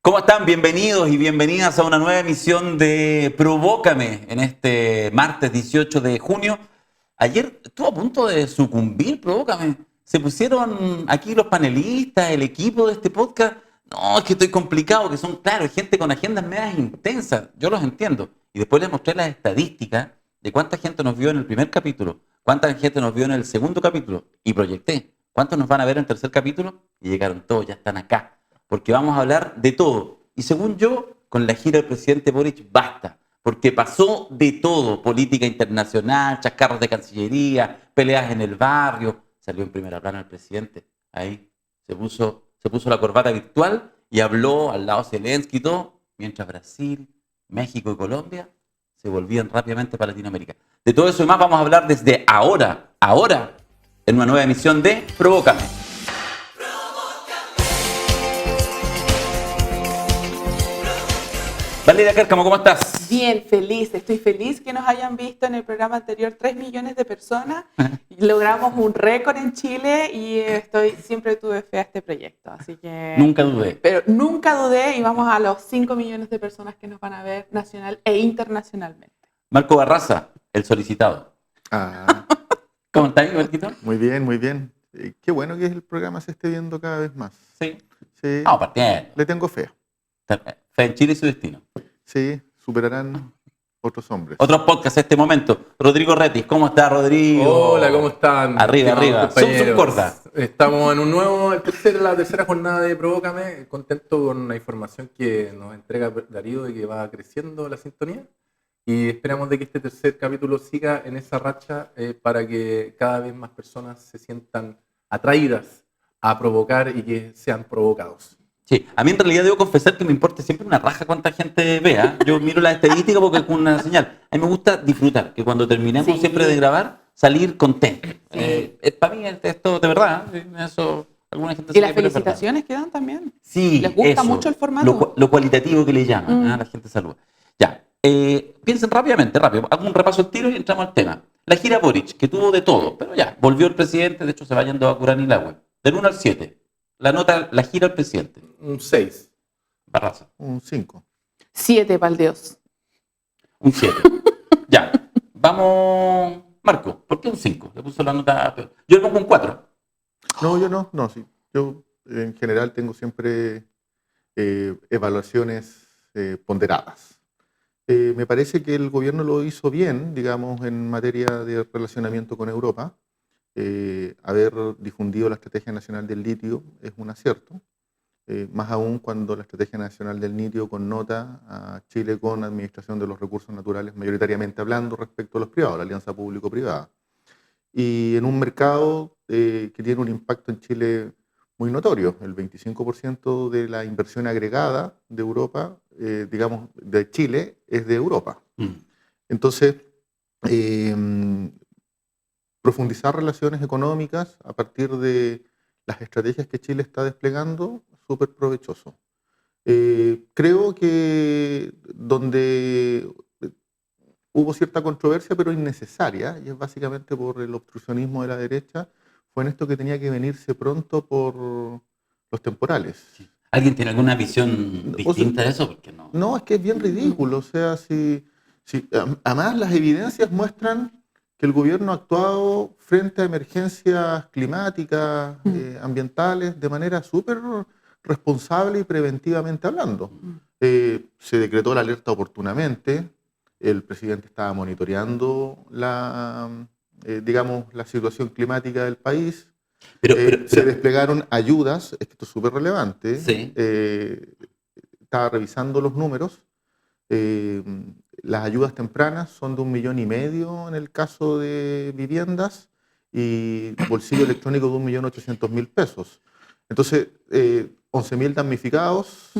¿Cómo están? Bienvenidos y bienvenidas a una nueva emisión de Provócame en este martes 18 de junio. Ayer estuvo a punto de sucumbir Provócame. Se pusieron aquí los panelistas, el equipo de este podcast. No, es que estoy complicado, que son, claro, gente con agendas medias intensas. Yo los entiendo. Y después les mostré las estadísticas de cuánta gente nos vio en el primer capítulo, cuánta gente nos vio en el segundo capítulo. Y proyecté cuántos nos van a ver en el tercer capítulo. Y llegaron todos, ya están acá. Porque vamos a hablar de todo. Y según yo, con la gira del presidente Boric basta, porque pasó de todo: política internacional, chascarros de Cancillería, peleas en el barrio. Salió en primera plana el presidente, ahí se puso la corbata virtual y habló al lado Zelensky y todo, mientras Brasil, México y Colombia se volvían rápidamente para Latinoamérica. De todo eso y más vamos a hablar desde ahora, en una nueva emisión de Provócame. Valeria Cárcamo, ¿cómo estás? Bien, feliz. Estoy feliz que nos hayan visto en el programa anterior 3 millones de personas. Logramos un récord en Chile y siempre tuve fe a este proyecto. Así que Nunca dudé. Pero nunca dudé y vamos a los 5 millones de personas que nos van a ver nacional e internacionalmente. Marco Barraza, el solicitado. ¿Cómo estás, Marquito? Muy bien, muy bien. Qué bueno que el programa se esté viendo cada vez más. Sí. Sí. Vamos partiendo. Le tengo fe. Fe en Chile y su destino. Sí, superarán otros hombres. Otros podcasts en este momento. Rodrigo Retis, ¿cómo está, Rodrigo? Hola, ¿cómo están? Arriba. Compañeros. Estamos en la tercera jornada de Provócame. Contento con la información que nos entrega Darío de que va creciendo la sintonía. Y esperamos de que este tercer capítulo siga en esa racha para que cada vez más personas se sientan atraídas a provocar y que sean provocados. Sí, a mí en realidad debo confesar que me importa siempre una raja cuánta gente vea. Yo miro la estadística porque es una señal. A mí me gusta disfrutar, que cuando terminemos siempre de grabar, salir contento. Sí. Para mí esto de verdad, eso alguna gente y las felicitaciones que dan también. Sí, les gusta mucho el formato. Lo cualitativo que le llaman, la gente saluda. Ya, piensen rápido. Hago un repaso al tiro y entramos al tema. La gira Boric, que tuvo de todo, pero ya, volvió el presidente, de hecho se va yendo a Curanilahue. Del 1 al 7. La gira al presidente. Un 6. Barraza. Un 5. 7, pa'l Dios. Un 7. Ya. Vamos, Marco. ¿Por qué un 5? Le puso la nota peor. Yo le pongo un 4. No, yo no. No, sí. Yo en general tengo siempre evaluaciones ponderadas. Me parece que el gobierno lo hizo bien, digamos, en materia de relacionamiento con Europa. Haber difundido la Estrategia Nacional del Litio es un acierto, más aún cuando la Estrategia Nacional del Litio connota a Chile con administración de los recursos naturales, mayoritariamente hablando respecto a los privados, la alianza público-privada. Y en un mercado que tiene un impacto en Chile muy notorio, el 25% de la inversión agregada de Europa, digamos, de Chile, es de Europa. Entonces, profundizar relaciones económicas a partir de las estrategias que Chile está desplegando, súper provechoso. Creo que donde hubo cierta controversia, pero innecesaria, y es básicamente por el obstruccionismo de la derecha, fue en esto que tenía que venirse pronto por los temporales. ¿Alguien tiene alguna visión distinta de eso? Porque no. No, es que es bien ridículo. O sea, además las evidencias muestran que el gobierno ha actuado frente a emergencias climáticas, ambientales, de manera súper responsable y preventivamente hablando. Se decretó la alerta oportunamente, el presidente estaba monitoreando la situación climática del país, pero se desplegaron ayudas, esto es súper relevante, sí. Estaba revisando los números. Las ayudas tempranas son de 1,5 millones en el caso de viviendas y bolsillo electrónico de 1.800.000 pesos. Entonces, 11.000 damnificados,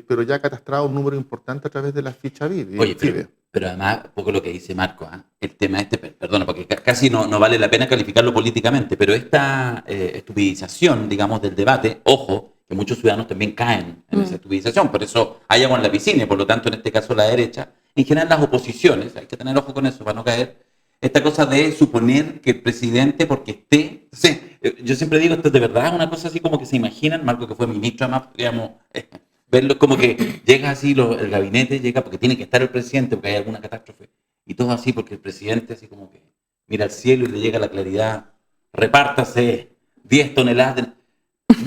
pero ya catastrado un número importante a través de la ficha FIDE. Oye, pero además, un poco lo que dice Marco, el tema perdona, porque casi no vale la pena calificarlo políticamente, pero esta estupidización, digamos, del debate, ojo, que muchos ciudadanos también caen en esa estupidización, por eso hay agua en la piscina, y por lo tanto, en este caso, la derecha, en general las oposiciones, hay que tener ojo con eso para no caer, esta cosa de suponer que el presidente, porque esté, yo siempre digo, esto de verdad es una cosa así como que se imaginan, Marco que fue ministro, además podríamos verlo como que llega así, el gabinete llega porque tiene que estar el presidente, porque hay alguna catástrofe, y todo así porque el presidente así como que mira al cielo y le llega la claridad, repártase 10 toneladas de...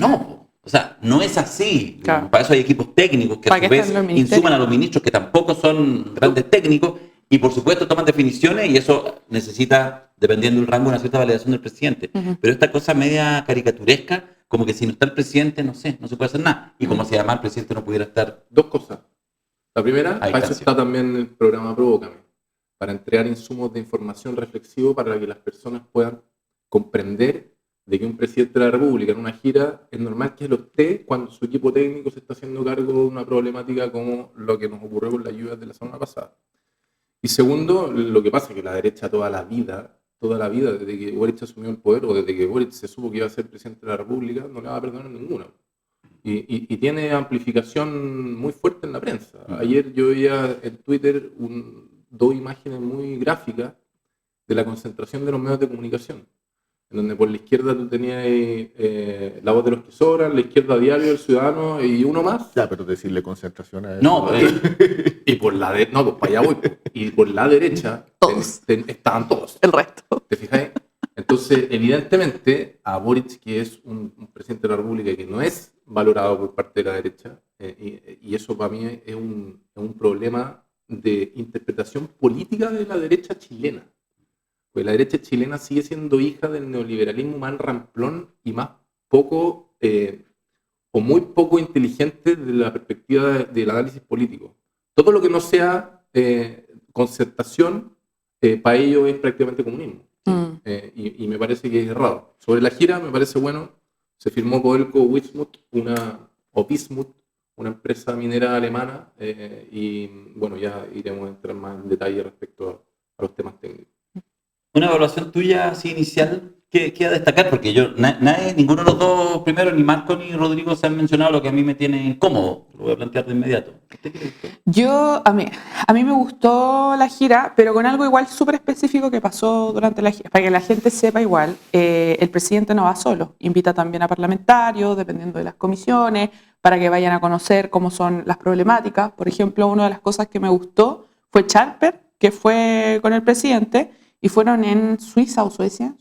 No, o sea, no es así. Claro. Para eso hay equipos técnicos que a su vez insuman a los ministros que tampoco son grandes técnicos y por supuesto toman definiciones y eso necesita, dependiendo del rango, una cierta validación del presidente. Pero esta cosa media caricaturesca, como que si no está el presidente, no sé, no se puede hacer nada. Y como si además el presidente no pudiera estar... Dos cosas. La primera, para eso está también el programa Provócame, para entregar insumos de información reflexivo para que las personas puedan comprender de que un presidente de la República en una gira es normal que lo esté cuando su equipo técnico se está haciendo cargo de una problemática como lo que nos ocurrió con las lluvias de la semana pasada. Y segundo, lo que pasa es que la derecha toda la vida, desde que Boric asumió el poder o desde que Boric se supo que iba a ser presidente de la República, no le va a perdonar ninguna. Y tiene amplificación muy fuerte en la prensa. Ayer yo veía en Twitter dos imágenes muy gráficas de la concentración de los medios de comunicación, en donde por la izquierda tú tenías La Voz de los que Sobran, la izquierda Diario, El Ciudadano y uno más. Ya, pero decirle concentración a eso. No, Y por la derecha, no, pues para allá voy. Y por la derecha Todos. estaban todos. El resto. ¿Te fijáis? Entonces, evidentemente, a Boric, que es un presidente de la República que no es valorado por parte de la derecha, y eso para mí es un problema de interpretación política de la derecha chilena. Pues la derecha chilena sigue siendo hija del neoliberalismo más ramplón y más poco, o muy poco inteligente desde la perspectiva del análisis político. Todo lo que no sea concertación, para ellos es prácticamente comunismo. Y me parece que es errado. Sobre la gira, me parece bueno, se firmó Codelco Wismut, Bismut, una empresa minera alemana, y bueno, ya iremos a entrar más en detalle respecto a los temas técnicos. Una evaluación tuya así inicial que a destacar, porque ninguno de los dos primeros, ni Marco ni Rodrigo, se han mencionado lo que a mí me tiene incómodo. Lo voy a plantear de inmediato. ¿Qué te Yo, a mí me gustó la gira, pero con algo igual súper específico que pasó durante la gira. Para que la gente sepa igual, el presidente no va solo, invita también a parlamentarios, dependiendo de las comisiones, para que vayan a conocer cómo son las problemáticas. Por ejemplo, una de las cosas que me gustó fue Charper, que fue con el presidente, y fueron en Suiza o Suiza,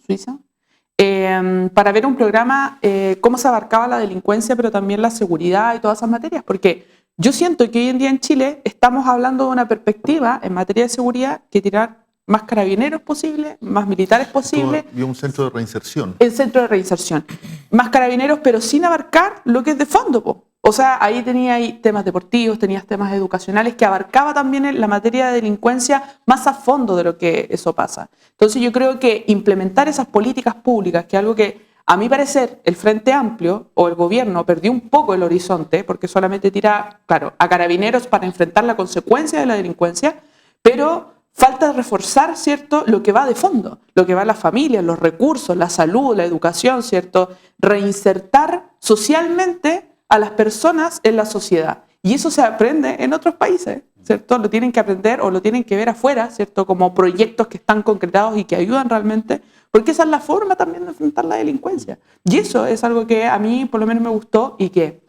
para ver un programa, cómo se abarcaba la delincuencia, pero también la seguridad y todas esas materias, porque yo siento que hoy en día en Chile estamos hablando de una perspectiva en materia de seguridad que tirar más carabineros posible, más militares posible. Y un centro de reinserción. El centro de reinserción. Más carabineros, pero sin abarcar lo que es de fondo, po. O sea, ahí tenía temas deportivos, tenías temas educacionales que abarcaba también la materia de delincuencia más a fondo de lo que eso pasa. Entonces yo creo que implementar esas políticas públicas, que es algo que a mi parecer el Frente Amplio o el gobierno perdió un poco el horizonte porque solamente tira, claro, a carabineros para enfrentar la consecuencia de la delincuencia, pero falta reforzar, ¿cierto?, lo que va de fondo, lo que va a las familias, los recursos, la salud, la educación, ¿cierto? Reinsertar socialmente a las personas en la sociedad. Y eso se aprende en otros países, ¿cierto? Lo tienen que aprender o lo tienen que ver afuera, ¿cierto? Como proyectos que están concretados y que ayudan realmente, porque esa es la forma también de enfrentar la delincuencia. Y eso es algo que a mí por lo menos me gustó y que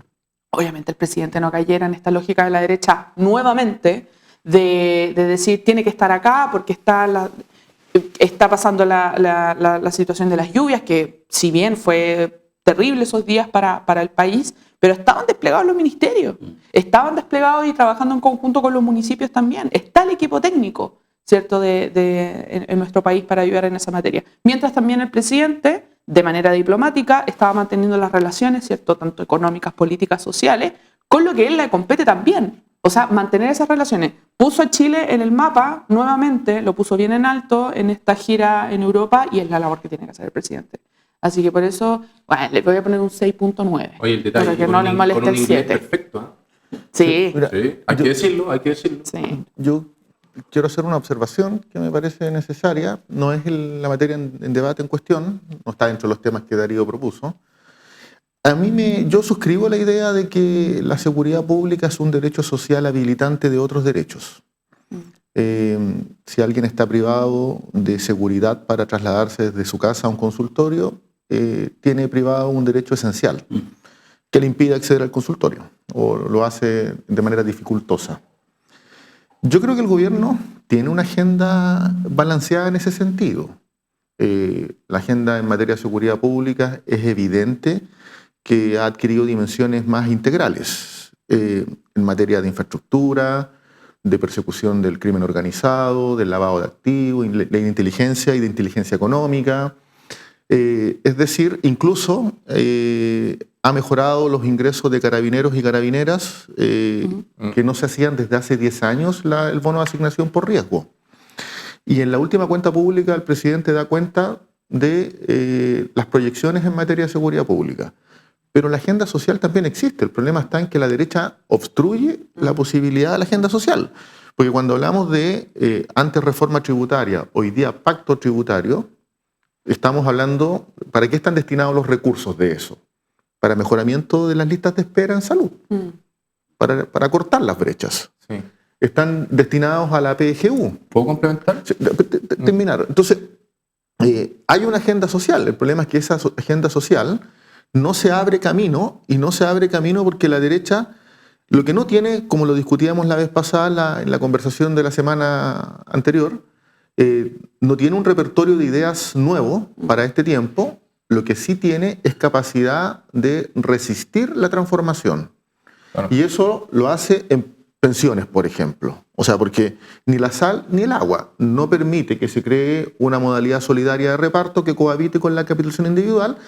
obviamente el presidente no cayera en esta lógica de la derecha nuevamente de decir tiene que estar acá porque está pasando la situación de las lluvias, que si bien fue terrible esos días para el país, pero estaban desplegados los ministerios, estaban desplegados y trabajando en conjunto con los municipios también. Está el equipo técnico, ¿cierto?, en nuestro país para ayudar en esa materia. Mientras también el presidente, de manera diplomática, estaba manteniendo las relaciones, ¿cierto?, tanto económicas, políticas, sociales, con lo que él le compete también. O sea, mantener esas relaciones. Puso a Chile en el mapa nuevamente, lo puso bien en alto en esta gira en Europa y es la labor que tiene que hacer el presidente. Así que por eso, bueno, le voy a poner un 6.9. Oye, el detalle, para que no les moleste el 7. Perfecto, ¿eh? Sí. Mira, Sí, hay que decirlo. Sí. Yo quiero hacer una observación que me parece necesaria. No es la materia en debate en cuestión, no está dentro de los temas que Darío propuso. Yo suscribo la idea de que la seguridad pública es un derecho social habilitante de otros derechos. Si alguien está privado de seguridad para trasladarse desde su casa a un consultorio, tiene privado un derecho esencial que le impide acceder al consultorio. o lo hace de manera dificultosa. Yo creo que el gobierno tiene una agenda balanceada en ese sentido. La agenda en materia de seguridad pública es evidente que ha adquirido dimensiones más integrales en materia de infraestructura, de persecución del crimen organizado, del lavado de activos, ley de inteligencia y de inteligencia económica. Es decir, incluso ha mejorado los ingresos de carabineros y carabineras que no se hacían desde hace 10 años el bono de asignación por riesgo. Y en la última cuenta pública el presidente da cuenta de las proyecciones en materia de seguridad pública. Pero la agenda social también existe. El problema está en que la derecha obstruye la posibilidad de la agenda social. Porque cuando hablamos de antes reforma tributaria, hoy día pacto tributario, estamos hablando, ¿para qué están destinados los recursos de eso? Para mejoramiento de las listas de espera en salud, para cortar las brechas. Sí. Están destinados a la PGU. ¿Puedo complementar? Terminar. Entonces, hay una agenda social. El problema es que esa agenda social no se abre camino, y no se abre camino porque la derecha lo que no tiene, como lo discutíamos la vez pasada en la conversación de la semana anterior, no tiene un repertorio de ideas nuevo para este tiempo. Lo que sí tiene es capacidad de resistir la transformación. Claro. Y eso lo hace en pensiones, por ejemplo. O sea, porque ni la sal ni el agua no permite que se cree una modalidad solidaria de reparto que cohabite con la capitalización individual,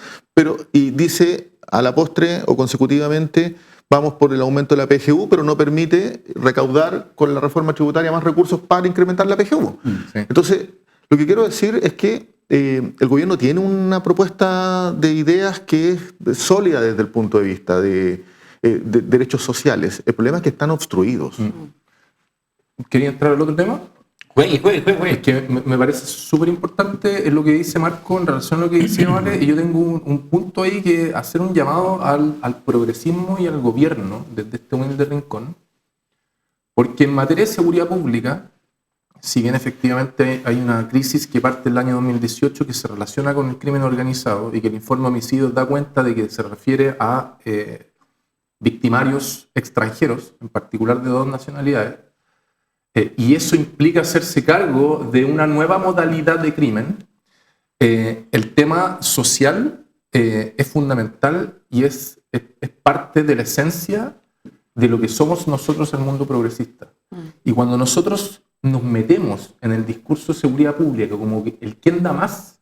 y dice a la postre o consecutivamente vamos por el aumento de la PGU, pero no permite recaudar con la reforma tributaria más recursos para incrementar la PGU. Sí. Entonces, lo que quiero decir es que el gobierno tiene una propuesta de ideas que es sólida desde el punto de vista de derechos sociales. El problema es que están obstruidos. ¿Quería entrar al otro tema? Juegue. Es que me parece súper importante lo que dice Marco en relación a lo que dice Vale, y yo tengo un punto ahí que hacer un llamado al progresismo y al gobierno desde este humilde rincón, porque en materia de seguridad pública, si bien efectivamente hay una crisis que parte del año 2018 que se relaciona con el crimen organizado y que el informe homicidios da cuenta de que se refiere a victimarios extranjeros, en particular de 2 nacionalidades, y eso implica hacerse cargo de una nueva modalidad de crimen, el tema social es fundamental y es parte de la esencia de lo que somos nosotros el mundo progresista. Y cuando nosotros nos metemos en el discurso de seguridad pública como que el quién da más,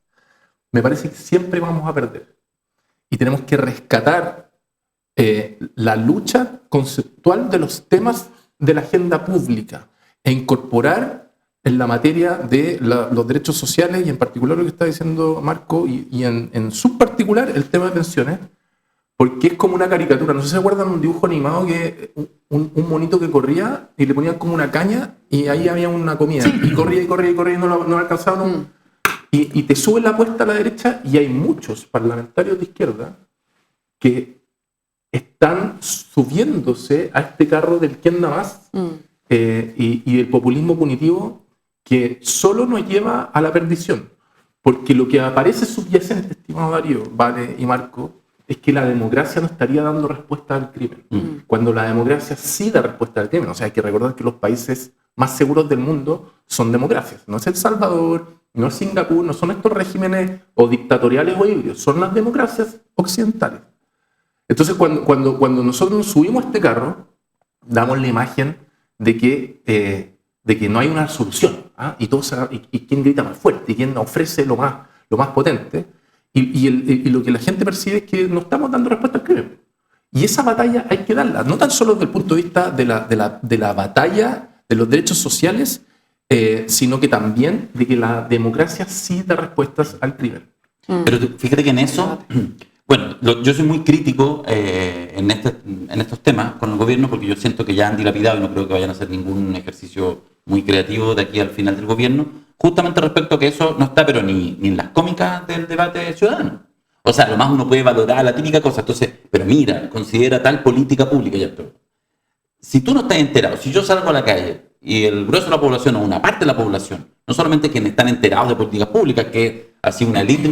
me parece que siempre vamos a perder. Y tenemos que rescatar la lucha conceptual de los temas de la agenda pública e incorporar en la materia de los derechos sociales y en particular lo que está diciendo Marco y en subparticular el tema de pensiones, porque es como una caricatura. No sé si se acuerdan de un dibujo animado que un monito que corría y le ponían como una caña y ahí había una comida. Sí. Y corría y no alcanzaba. Y te sube la apuesta a la derecha y hay muchos parlamentarios de izquierda que están subiéndose a este carro del quién da más y el populismo punitivo que solo nos lleva a la perdición. Porque lo que aparece subyacente, estimado Darío, Vale y Marco, es que la democracia no estaría dando respuesta al crimen. Cuando la democracia sí da respuesta al crimen. O sea, hay que recordar que los países más seguros del mundo son democracias. No es El Salvador, no es Singapur, no son estos regímenes o dictatoriales o híbridos, son las democracias occidentales. Entonces, cuando nosotros nos subimos a este carro, damos la imagen de que no hay una solución, ¿ah? Y quién grita más fuerte, y quién ofrece lo más potente. Y lo que la gente percibe es que no estamos dando respuesta al crimen. Y esa batalla hay que darla, no tan solo desde el punto de vista de la batalla de los derechos sociales, sino que también de que la democracia sí da respuestas al crimen. Pero fíjate que en eso, bueno, yo soy muy crítico en estos temas con el gobierno porque yo siento que ya han dilapidado y no creo que vayan a hacer ningún ejercicio muy creativo de aquí al final del gobierno, justamente respecto a que eso no está pero ni en las cómicas del debate ciudadano. O sea, lo más uno puede valorar la típica cosa, entonces, pero mira, considera tal política pública ya, pero si tú no estás enterado, si yo salgo a la calle y el grueso de la población o una parte de la población, no solamente quienes están enterados de políticas públicas, que así una élite,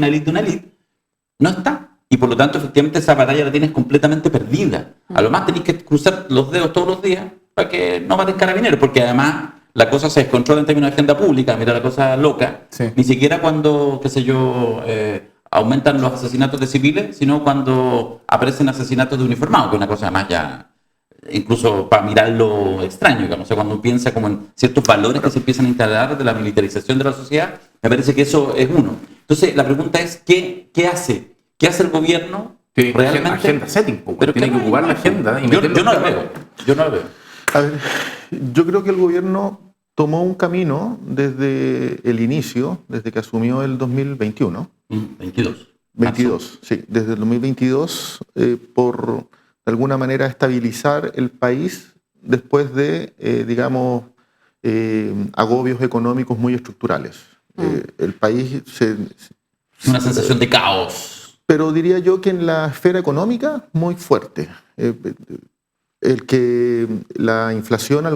no está. y por lo tanto efectivamente esa batalla la tienes completamente perdida. A lo más tenés que cruzar los dedos todos los días para que no maten carabineros, porque además la cosa se descontrola en términos de agenda pública, mira la cosa loca, Sí. ni siquiera cuando, qué sé yo, aumentan los asesinatos de civiles, sino cuando aparecen asesinatos de uniformados, que es una cosa además ya, incluso para mirarlo extraño, digamos, o sea, cuando uno piensa como en ciertos valores que se empiezan a instalar de la militarización de la sociedad, me parece que eso es uno. Entonces, la pregunta es, ¿qué hace? ¿Qué hace el gobierno Sí, realmente? agenda setting, po, Pero tiene ¿qué que no hay? ocupar la agenda y Yo meterlo no la en veo, yo no la veo. A ver, yo creo que el gobierno tomó un camino desde el inicio, desde que asumió el 2021. 22. 22, sí, desde el 2022, por de alguna manera estabilizar el país después de, digamos, agobios económicos muy estructurales. El país Una sensación de caos. pero diría yo que en la esfera económica muy fuerte. El que la inflación al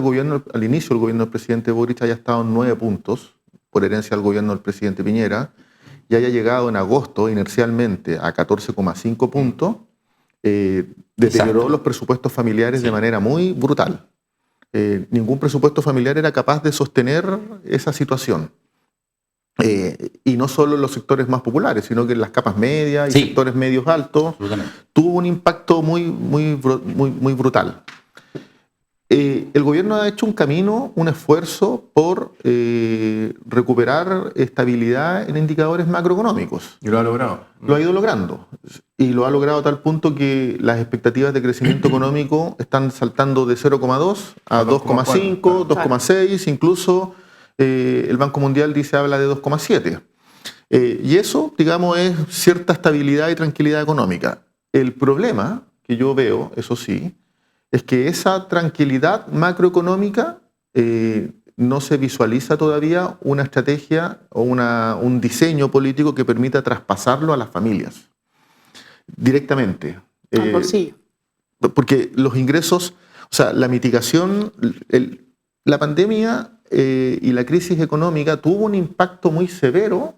inicio del gobierno del presidente Boric haya estado en 9 puntos, por herencia del gobierno del presidente Piñera, y haya llegado en agosto inercialmente a 14,5 puntos, deterioró Exacto. los presupuestos familiares Sí. de manera muy brutal. Ningún presupuesto familiar era capaz de sostener esa situación. Y no solo en los sectores más populares, sino que en las capas medias y Sí. sectores medios altos, Absolutamente. tuvo un impacto muy brutal. El gobierno ha hecho un camino, un esfuerzo por recuperar estabilidad en indicadores macroeconómicos. Y lo ha logrado. Lo ha ido logrando. Y lo ha logrado a tal punto que las expectativas de crecimiento económico están saltando de 0,2 a 2,5, 2,6, incluso el Banco Mundial habla de 2,7. Y eso, digamos, es cierta estabilidad y tranquilidad económica. El problema que yo veo, eso sí, es que esa tranquilidad macroeconómica no se visualiza todavía una estrategia o un diseño político que permita traspasarlo a las familias directamente. Al bolsillo. Porque los ingresos, o sea, la mitigación, la pandemia y la crisis económica tuvo un impacto muy severo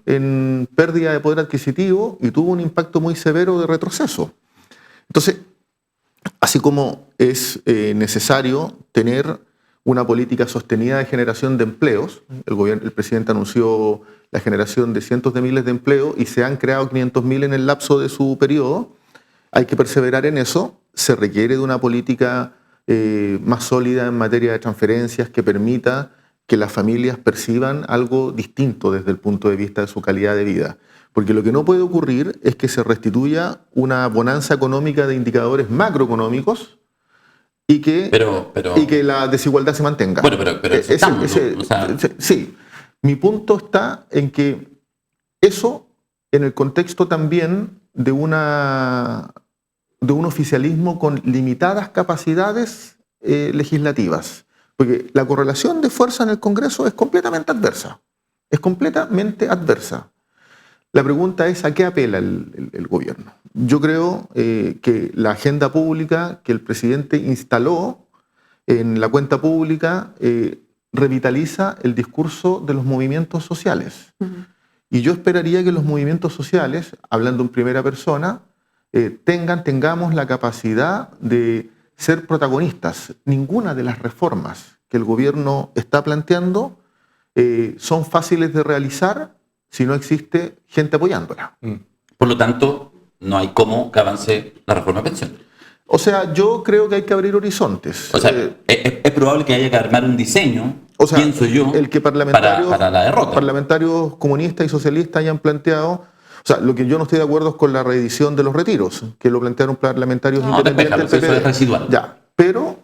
en pérdida de poder adquisitivo y tuvo un impacto muy severo de retroceso. Entonces, así como es necesario tener una política sostenida de generación de empleos, el presidente anunció la generación de cientos de miles de empleos y se han creado 500.000 en el lapso de su periodo, hay que perseverar en eso, se requiere de una política más sólida en materia de transferencias que permita que las familias perciban algo distinto desde el punto de vista de su calidad de vida. Porque lo que no puede ocurrir es que se restituya una bonanza económica de indicadores macroeconómicos y que la desigualdad se mantenga. Bueno, pero estamos, ¿no? O sea, sí, mi punto está en que eso, en el contexto también de un oficialismo con limitadas capacidades legislativas. Porque la correlación de fuerza en el Congreso es completamente adversa. Es completamente adversa. La pregunta es, ¿a qué apela el gobierno? Yo creo que la agenda pública que el presidente instaló en la cuenta pública revitaliza el discurso de los movimientos sociales. Uh-huh. Y yo esperaría que los movimientos sociales, hablando en primera persona, tengamos la capacidad de ser protagonistas. Ninguna de las reformas que el gobierno está planteando son fáciles de realizar si no existe gente apoyándola. Por lo tanto, no hay cómo que avance la reforma de pensiones. O sea, yo creo que hay que abrir horizontes. O sea, es probable que haya que armar un diseño, o sea, pienso yo, el que para la derrota. Parlamentarios comunistas y socialistas hayan planteado. O sea, lo que yo no estoy de acuerdo es con la reedición de los retiros, que lo plantearon parlamentarios independientes del PP. Eso es residual. Ya, pero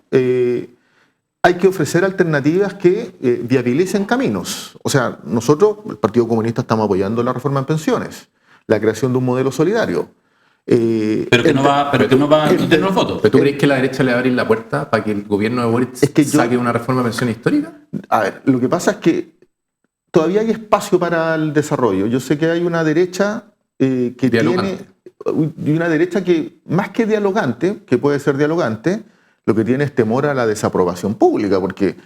hay que ofrecer alternativas que viabilicen caminos. O sea, nosotros, el Partido Comunista, estamos apoyando la reforma en pensiones, la creación de un modelo solidario. Pero que no va a tener los votos. ¿Pero tú crees que la derecha le va a abrir la puerta para que el gobierno de Boric saque una reforma de pensión histórica? A ver, lo que pasa es que todavía hay espacio para el desarrollo. Yo sé que hay una derecha que tiene... Y una derecha que, más que dialogante, que puede ser dialogante, lo que tiene es temor a la desaprobación pública, porque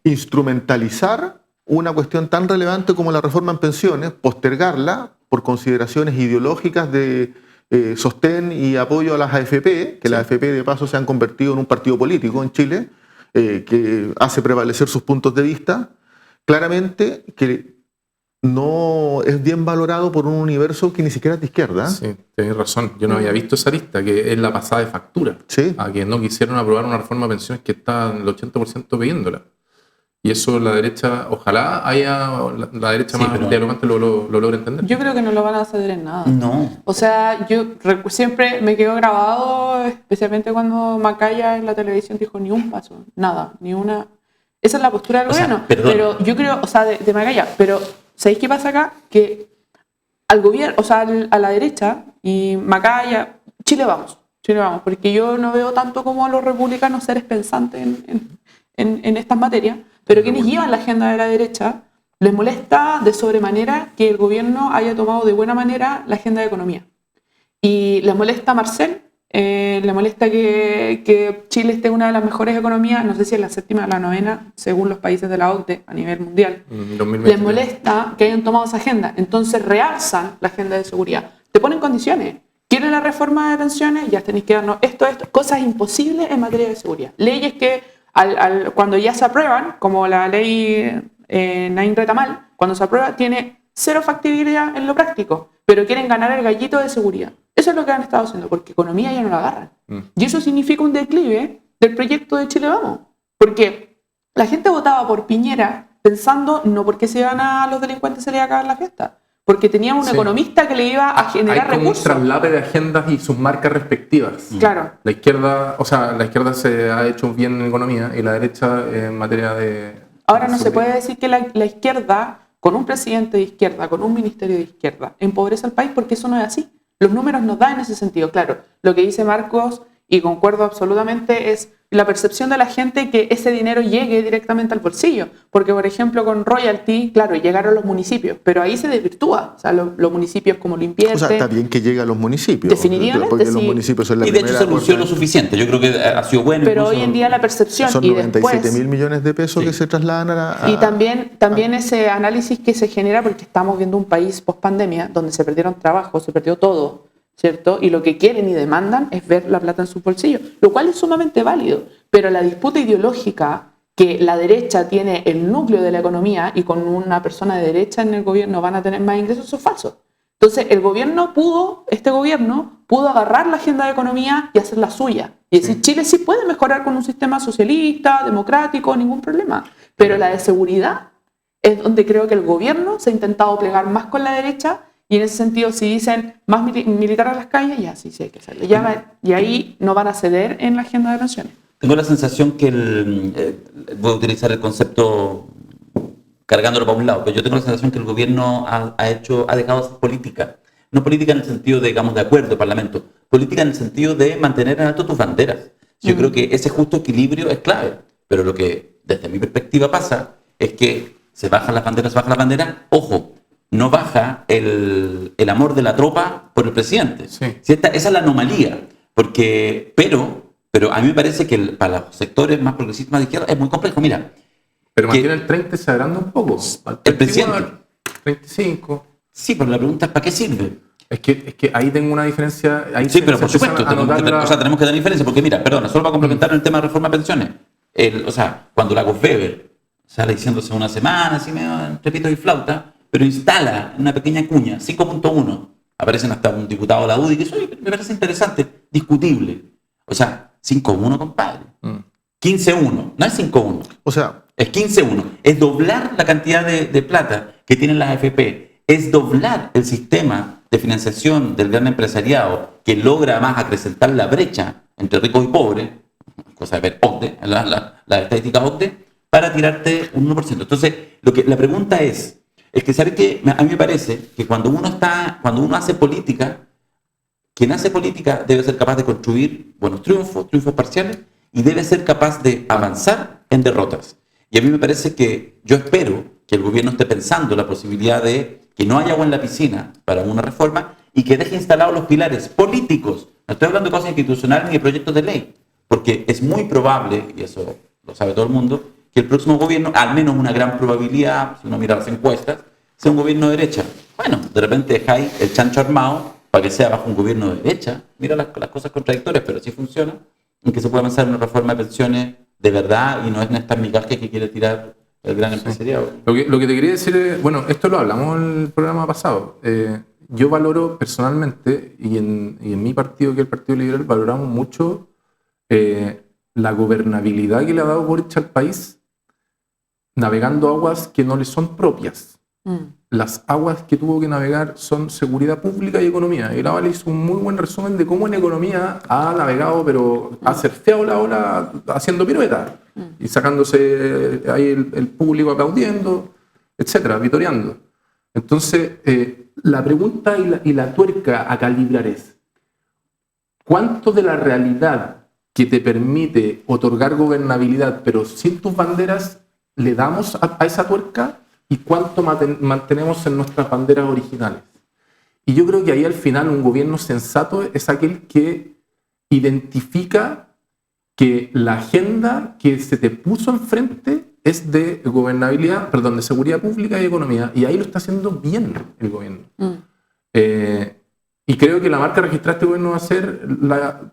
instrumentalizar una cuestión tan relevante como la reforma en pensiones, postergarla por consideraciones ideológicas de sostén y apoyo a las AFP, que las AFP de paso se han convertido en un partido político en Chile, que hace prevalecer sus puntos de vista, claramente que no es bien valorado por un universo que ni siquiera es de izquierda. Sí, tenés razón. Yo no había visto esa lista, que es la pasada de factura. Sí. A que no quisieron aprobar una reforma de pensiones que está en el 80% pidiéndola. Y eso la derecha, ojalá haya la derecha Sí, más pero- dialogante lo logre entender. Yo creo que no lo van a ceder en nada. No. O sea, siempre me quedó grabado, especialmente cuando Macaya en la televisión dijo ni un paso, nada, ni una... Esa es la postura del O sea, gobierno. perdón. Pero yo creo, o sea, de Macaya, pero ¿sabéis qué pasa acá? Que al gobierno, o sea, a la derecha y Macaya, Chile vamos, porque yo no veo tanto como a los republicanos seres pensantes en estas materias, pero quienes llevan la agenda de la derecha les molesta de sobremanera que el gobierno haya tomado de buena manera la agenda de economía. Y les molesta a Marcel, le molesta que Chile esté una de las mejores economías, no sé si es la séptima o la novena, según los países de la OCDE a nivel mundial. 2020. Les molesta que hayan tomado esa agenda, entonces realzan la agenda de seguridad. Te ponen condiciones. ¿Quieren la reforma de pensiones? Ya tenéis que darnos esto, cosas imposibles en materia de seguridad. Leyes que cuando ya se aprueban, como la ley Nain Retamal, cuando se aprueba tiene cero factibilidad en lo práctico, pero quieren ganar el gallito de seguridad. Eso es lo que han estado haciendo, porque economía ya no la agarran. Y eso significa un declive del proyecto de Chile Vamos. Porque la gente votaba por Piñera pensando no porque se iban a los delincuentes se les iba a acabar la fiesta, porque teníamos un Sí. economista que le iba a generar Hay como recursos. un traslape de agendas y sus marcas respectivas. Claro. La izquierda se ha hecho bien en economía y la derecha en materia de... Ahora no se seguridad. puede decir que la izquierda, con un presidente de izquierda, con un ministerio de izquierda, empobrece al país porque eso no es así. Los números nos dan en ese sentido. Claro, lo que dice Marcos, y concuerdo absolutamente, es la percepción de la gente que ese dinero llegue directamente al bolsillo. Porque, por ejemplo, con royalty, claro, llegaron los municipios, pero ahí se desvirtúa. O sea, los municipios como lo invierten. O sea, está bien que llegue a los municipios. Definitivamente, porque sí. los municipios son la Y de hecho primera se lució lo aporta- suficiente. Yo creo que ha sido bueno. Pero incluso- hoy en día la percepción Son y 97 después... mil millones de pesos Sí. que se trasladan a Y también ese análisis que se genera porque estamos viendo un país post pandemia donde se perdieron trabajos, se perdió todo, ¿cierto? Y lo que quieren y demandan es ver la plata en sus bolsillos, lo cual es sumamente válido. Pero la disputa ideológica que la derecha tiene el núcleo de la economía y con una persona de derecha en el gobierno van a tener más ingresos, eso es falso. Entonces este gobierno pudo agarrar la agenda de economía y hacerla suya. Y decir, Chile sí puede mejorar con un sistema socialista, democrático, ningún problema. Pero la de seguridad es donde creo que el gobierno se ha intentado plegar más con la derecha y en ese sentido si dicen más militar a las calles, ya sí hay que hacerlo. Y ahí no van a ceder en la agenda de pensiones. Tengo la sensación que voy a utilizar el concepto cargándolo para un lado, pero yo tengo la sensación que el gobierno ha dejado de hacer política. No política en el sentido de, digamos, de acuerdo, parlamento. Política en el sentido de mantener en alto tus banderas. Yo creo que ese justo equilibrio es clave. Pero lo que, desde mi perspectiva, pasa es que se bajan las banderas, ojo, no baja el amor de la tropa por el presidente. Sí. Si esa es la anomalía. Pero a mí me parece que para los sectores más progresistas, más de izquierda, es muy complejo. Mira, Pero que- mantiene el 30 y se agranda un poco. El presidente. 35. sí, pero la pregunta es ¿para qué sirve? Es que ahí tengo una diferencia. Ahí Sí, se- pero se por supuesto, empiezan a tenemos que notar tenemos que dar diferencia, porque mira, perdona, solo para complementar en el tema de reforma de pensiones. Cuando la Weber sale diciéndose una semana, así medio entre pitos y flauta, pero instala una pequeña cuña, 5.1, aparecen hasta un diputado de la UDI, que eso me parece interesante, discutible. O sea, 5.1, compadre. 15.1, no es 5.1. O sea, Es 15.1. Es doblar la cantidad de plata que tienen las AFP. Es doblar el sistema de financiación del gran empresariado que logra más acrecentar la brecha entre ricos y pobres, cosa de ver OCDE, las estadísticas OCDE, para tirarte un 1%. Entonces, la pregunta es que ¿sabes qué? A mí me parece que cuando uno hace política, quien hace política debe ser capaz de construir buenos triunfos parciales, y debe ser capaz de avanzar en derrotas. Y a mí me parece que yo espero que el gobierno esté pensando la posibilidad de que no haya agua en la piscina para una reforma y que deje instalados los pilares políticos. No estoy hablando de cosas institucionales ni de proyectos de ley, porque es muy probable, y eso lo sabe todo el mundo, que el próximo gobierno, al menos una gran probabilidad, si uno mira las encuestas, sea un gobierno de derecha. Bueno, de repente dejáis el chancho armado para que sea bajo un gobierno de derecha. Mira las cosas contradictorias, pero sí funciona, en que se pueda avanzar en una reforma de pensiones de verdad y no es Néstor Migalque que quiere tirar el gran empresariado. Lo que te quería decir es, bueno, esto lo hablamos en el programa pasado. Yo valoro personalmente, y en mi partido, que es el Partido Liberal, valoramos mucho la gobernabilidad que le ha dado Boric al país, navegando aguas que no le son propias. Las aguas que tuvo que navegar son seguridad pública y economía. Y la Vale hizo un muy buen resumen de cómo en economía ha navegado, pero ha surfeado la ola haciendo piruetas y sacándose ahí el público aplaudiendo, etcétera, vitoreando. Entonces, la pregunta y la tuerca a calibrar es: ¿cuánto de la realidad que te permite otorgar gobernabilidad, pero sin tus banderas, le damos a esa tuerca? ¿Y cuánto mantenemos en nuestras banderas originales? Y yo creo que ahí al final un gobierno sensato es aquel que identifica que la agenda que se te puso enfrente es de gobernabilidad, perdón, de seguridad pública y economía, y ahí lo está haciendo bien el gobierno. Y creo que la marca registrada de este gobierno va a ser,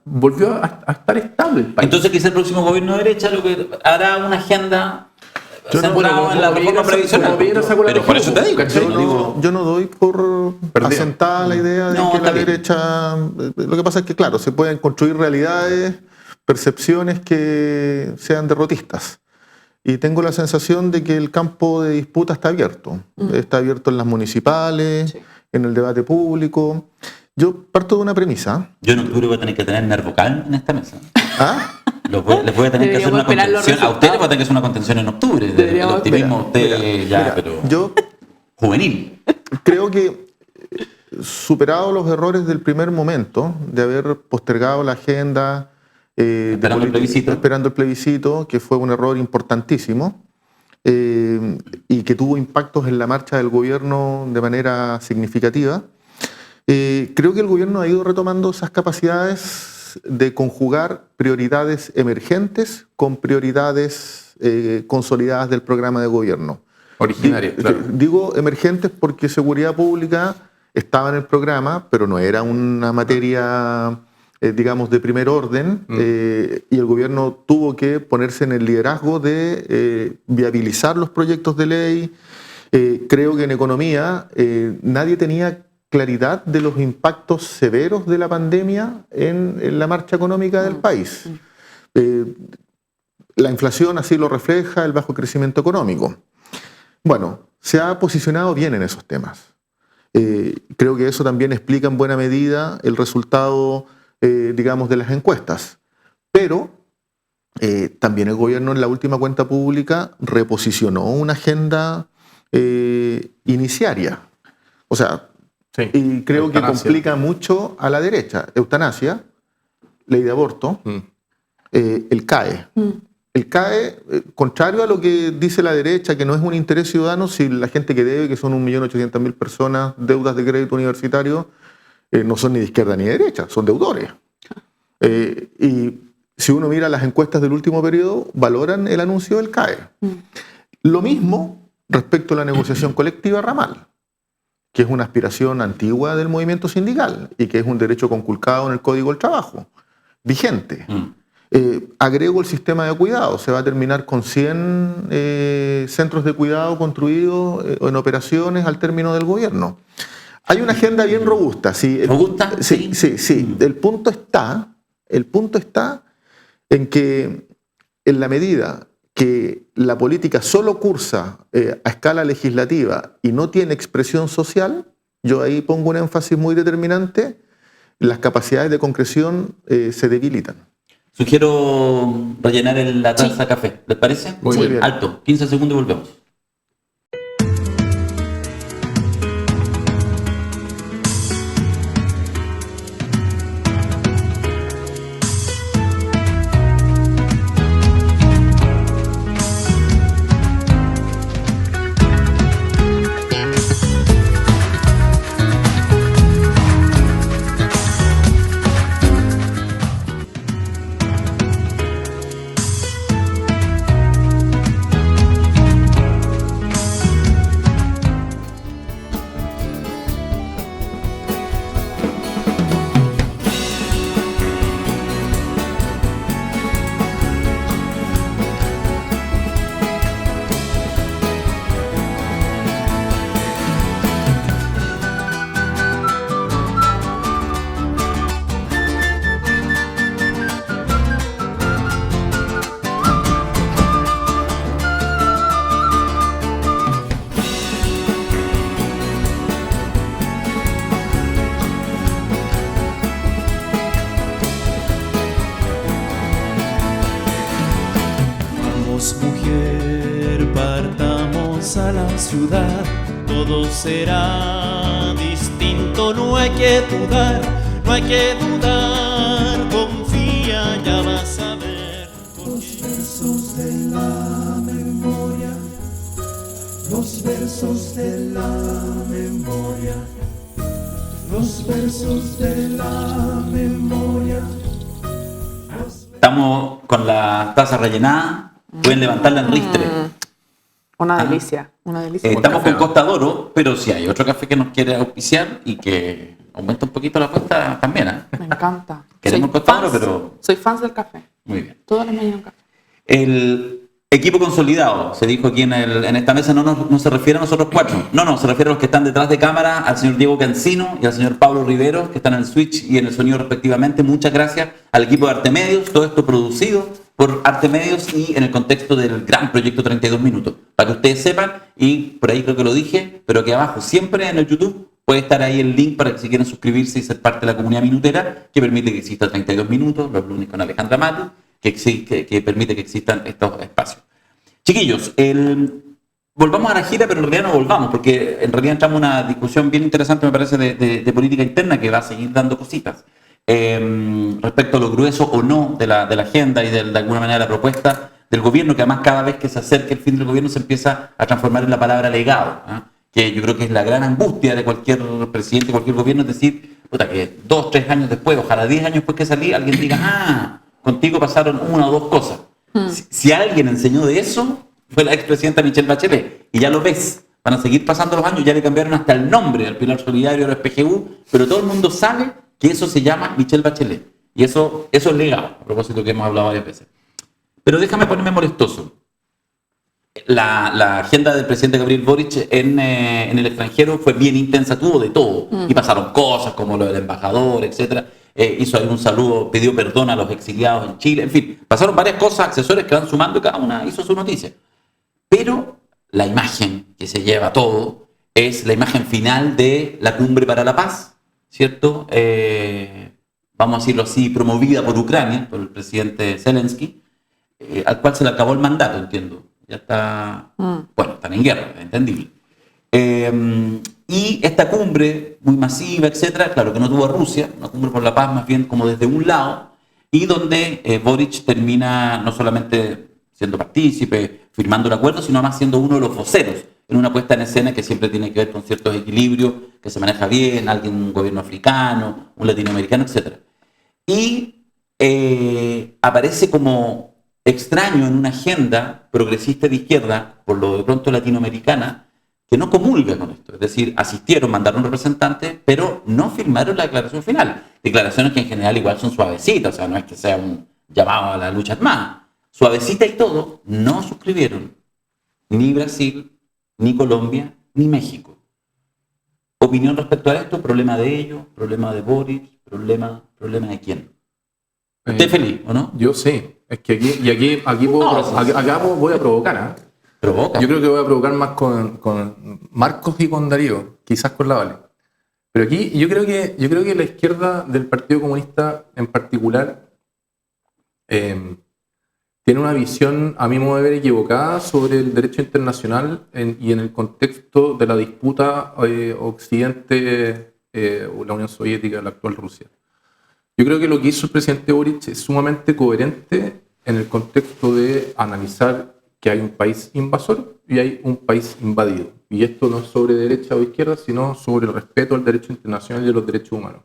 volvió a estar estable el país. Entonces quizá el próximo gobierno de derecha lo que hará una agenda centrada en la reforma previsional. Pero por eso te digo, yo no doy por asentada la idea de que la derecha... Lo que pasa es que, claro, se pueden construir realidades, percepciones que sean derrotistas. Y tengo la sensación de que el campo de disputa está abierto. Está abierto en las municipales, en el debate público. Yo parto de una premisa. Yo en octubre voy a tener que tener Nervocal en esta mesa. ¿Ah? Les voy a tener que hacer una contención. A ustedes les voy a tener que hacer una contención en octubre. El optimismo usted ya, pero yo juvenil. Creo que superado los errores del primer momento, de haber postergado la agenda, esperando el plebiscito, que fue un error importantísimo, y que tuvo impactos en la marcha del gobierno de manera significativa, creo que el gobierno ha ido retomando esas capacidades de conjugar prioridades emergentes con prioridades consolidadas del programa de gobierno. Originarias, claro. Digo emergentes porque seguridad pública estaba en el programa, pero no era una materia, digamos, de primer orden, y el gobierno tuvo que ponerse en el liderazgo de viabilizar los proyectos de ley. Creo que en economía nadie tenía claridad de los impactos severos de la pandemia en la marcha económica del país. La inflación así lo refleja, el bajo crecimiento económico. Bueno, se ha posicionado bien en esos temas. Creo que eso también explica en buena medida el resultado, digamos, de las encuestas. Pero también el gobierno en la última cuenta pública reposicionó una agenda iniciaria. O sea, sí, y creo eutanasia, que complica mucho a la derecha. Eutanasia, ley de aborto, el CAE. El CAE, contrario a lo que dice la derecha, que no es un interés ciudadano, si la gente que debe, que son 1.800.000 personas, deudas de crédito universitario, no son ni de izquierda ni de derecha, son deudores. Y si uno mira las encuestas del último periodo, valoran el anuncio del CAE. Lo mismo respecto a la negociación colectiva ramal, que es una aspiración antigua del movimiento sindical y que es un derecho conculcado en el Código del Trabajo, vigente. Agrego el sistema de cuidado, se va a terminar con 100 centros de cuidado construidos en operaciones al término del gobierno. Hay una agenda bien robusta. Sí, ¿Robusta? Sí. El punto está en que en la medida que la política solo cursa a escala legislativa y no tiene expresión social, yo ahí pongo un énfasis muy determinante, las capacidades de concreción se debilitan. Sugiero rellenar la taza de café. ¿Les parece? Muy bien. Alto, 15 segundos y volvemos. Vamos, mujer, partamos a la ciudad. Todo será distinto, no hay que dudar, no hay que dudar. Confía, ya vas a ver. Los versos de la memoria, los versos de la memoria, los versos de la memoria. Estamos con la taza rellenada. Pueden levantarla en ristre. Una delicia, una delicia. Estamos con Costa D'Oro, pero si hay otro café que nos quiere auspiciar y que aumenta un poquito la apuesta también. Me encanta. Queremos Costa D'Oro, pero... Soy fan del café. Muy bien. Todas las mañanas un café. El equipo consolidado, se dijo aquí en esta mesa, no se refiere a nosotros cuatro. No, se refiere a los que están detrás de cámara, al señor Diego Cancino y al señor Pablo Rivero, que están en el switch y en el sonido respectivamente. Muchas gracias al equipo de Arte Medios, todo esto producido por Arte Medios y en el contexto del gran proyecto 32 Minutos. Para que ustedes sepan, y por ahí creo que lo dije, pero que abajo siempre en el YouTube puede estar ahí el link para que si quieren suscribirse y ser parte de la comunidad minutera, que permite que exista 32 Minutos, los lunes con Alejandra Matu, que permite que existan estos espacios. Chiquillos, volvamos a la gira, pero en realidad no volvamos, porque en realidad entramos en una discusión bien interesante, me parece, de política interna que va a seguir dando cositas. Respecto a lo grueso o no de la agenda y de alguna manera la propuesta del gobierno, que además cada vez que se acerca el fin del gobierno se empieza a transformar en la palabra legado, que yo creo que es la gran angustia de cualquier presidente, cualquier gobierno, es decir, que 2, 3 años después, ojalá 10 años después que salí, alguien diga, contigo pasaron 1 o 2 cosas. Si alguien enseñó de eso, fue la expresidenta Michelle Bachelet, y ya lo ves. Van a seguir pasando los años, ya le cambiaron hasta el nombre al Pilar Solidario, ahora es PGU, pero todo el mundo sabe que eso se llama Michelle Bachelet. Y eso es legado, a propósito que hemos hablado varias veces. Pero déjame ponerme molestoso. La agenda del presidente Gabriel Boric en el extranjero fue bien intensa, tuvo de todo. Y pasaron cosas como lo del embajador, etc. Hizo ahí un saludo, pidió perdón a los exiliados en Chile. En fin, pasaron varias cosas, accesorias que van sumando y cada una hizo su noticia. Pero la imagen que se lleva todo es la imagen final de la Cumbre para la Paz, ¿cierto? Vamos a decirlo así, promovida por Ucrania, por el presidente Zelensky, al cual se le acabó el mandato, entiendo. Ya está, bueno, están en guerra, es entendible. Y esta cumbre muy masiva, etcétera, claro que no tuvo a Rusia, una cumbre por la paz más bien como desde un lado, y donde Boric termina no solamente siendo partícipe, firmando el acuerdo, sino además siendo uno de los voceros en una puesta en escena que siempre tiene que ver con ciertos equilibrios, que se maneja bien, un gobierno africano, un latinoamericano, etcétera. Y aparece como extraño en una agenda progresista de izquierda, por lo de pronto latinoamericana, que no comulga con esto. Es decir, asistieron, mandaron representantes, pero no firmaron la declaración final. Declaraciones que en general igual son suavecitas, o sea, no es que sea un llamado a la lucha armada. Suavecita y todo, no suscribieron ni Brasil, ni Colombia, ni México. Opinión respecto a esto, problema de ellos, problema de Boric, problema de quién. ¿Usted feliz o no? Yo sí. Es que aquí voy a provocar. Provoca. Yo creo que voy a provocar más con Marcos y con Darío, quizás con la Vale. Pero aquí yo creo que la izquierda del Partido Comunista en particular tiene una visión, a mi modo de ver, equivocada sobre el derecho internacional y en el contexto de la disputa Occidente o la Unión Soviética, la actual Rusia. Yo creo que lo que hizo el presidente Boric es sumamente coherente en el contexto de analizar que hay un país invasor y hay un país invadido. Y esto no es sobre derecha o izquierda, sino sobre el respeto al derecho internacional y a los derechos humanos.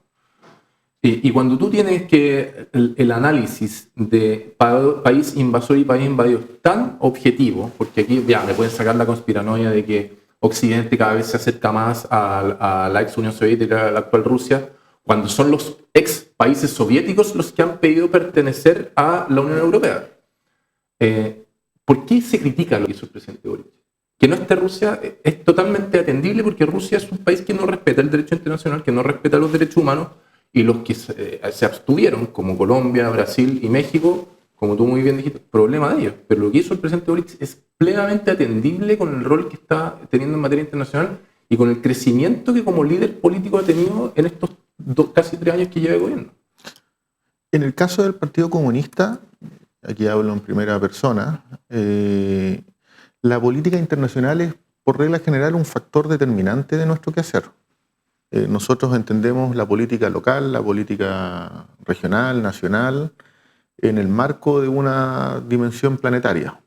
Y cuando tú tienes que el análisis de país invasor y país invadido es tan objetivo, porque aquí ya me pueden sacar la conspiranoia de que Occidente cada vez se acerca más a la ex Unión Soviética, a la actual Rusia, cuando son los ex países soviéticos los que han pedido pertenecer a la Unión Europea. ¿Por qué se critica lo que hizo el presidente Boric? Que no esté Rusia es totalmente atendible porque Rusia es un país que no respeta el derecho internacional, que no respeta los derechos humanos, y los que se abstuvieron, como Colombia, Brasil y México, como tú muy bien dijiste, problema de ellos. Pero lo que hizo el presidente Boric es plenamente atendible con el rol que está teniendo en materia internacional y con el crecimiento que como líder político ha tenido en estos casi 3 años que lleva de gobierno. En el caso del Partido Comunista, aquí hablo en primera persona, la política internacional es, por regla general, un factor determinante de nuestro quehacer. Nosotros entendemos la política local, la política regional, nacional, en el marco de una dimensión planetaria.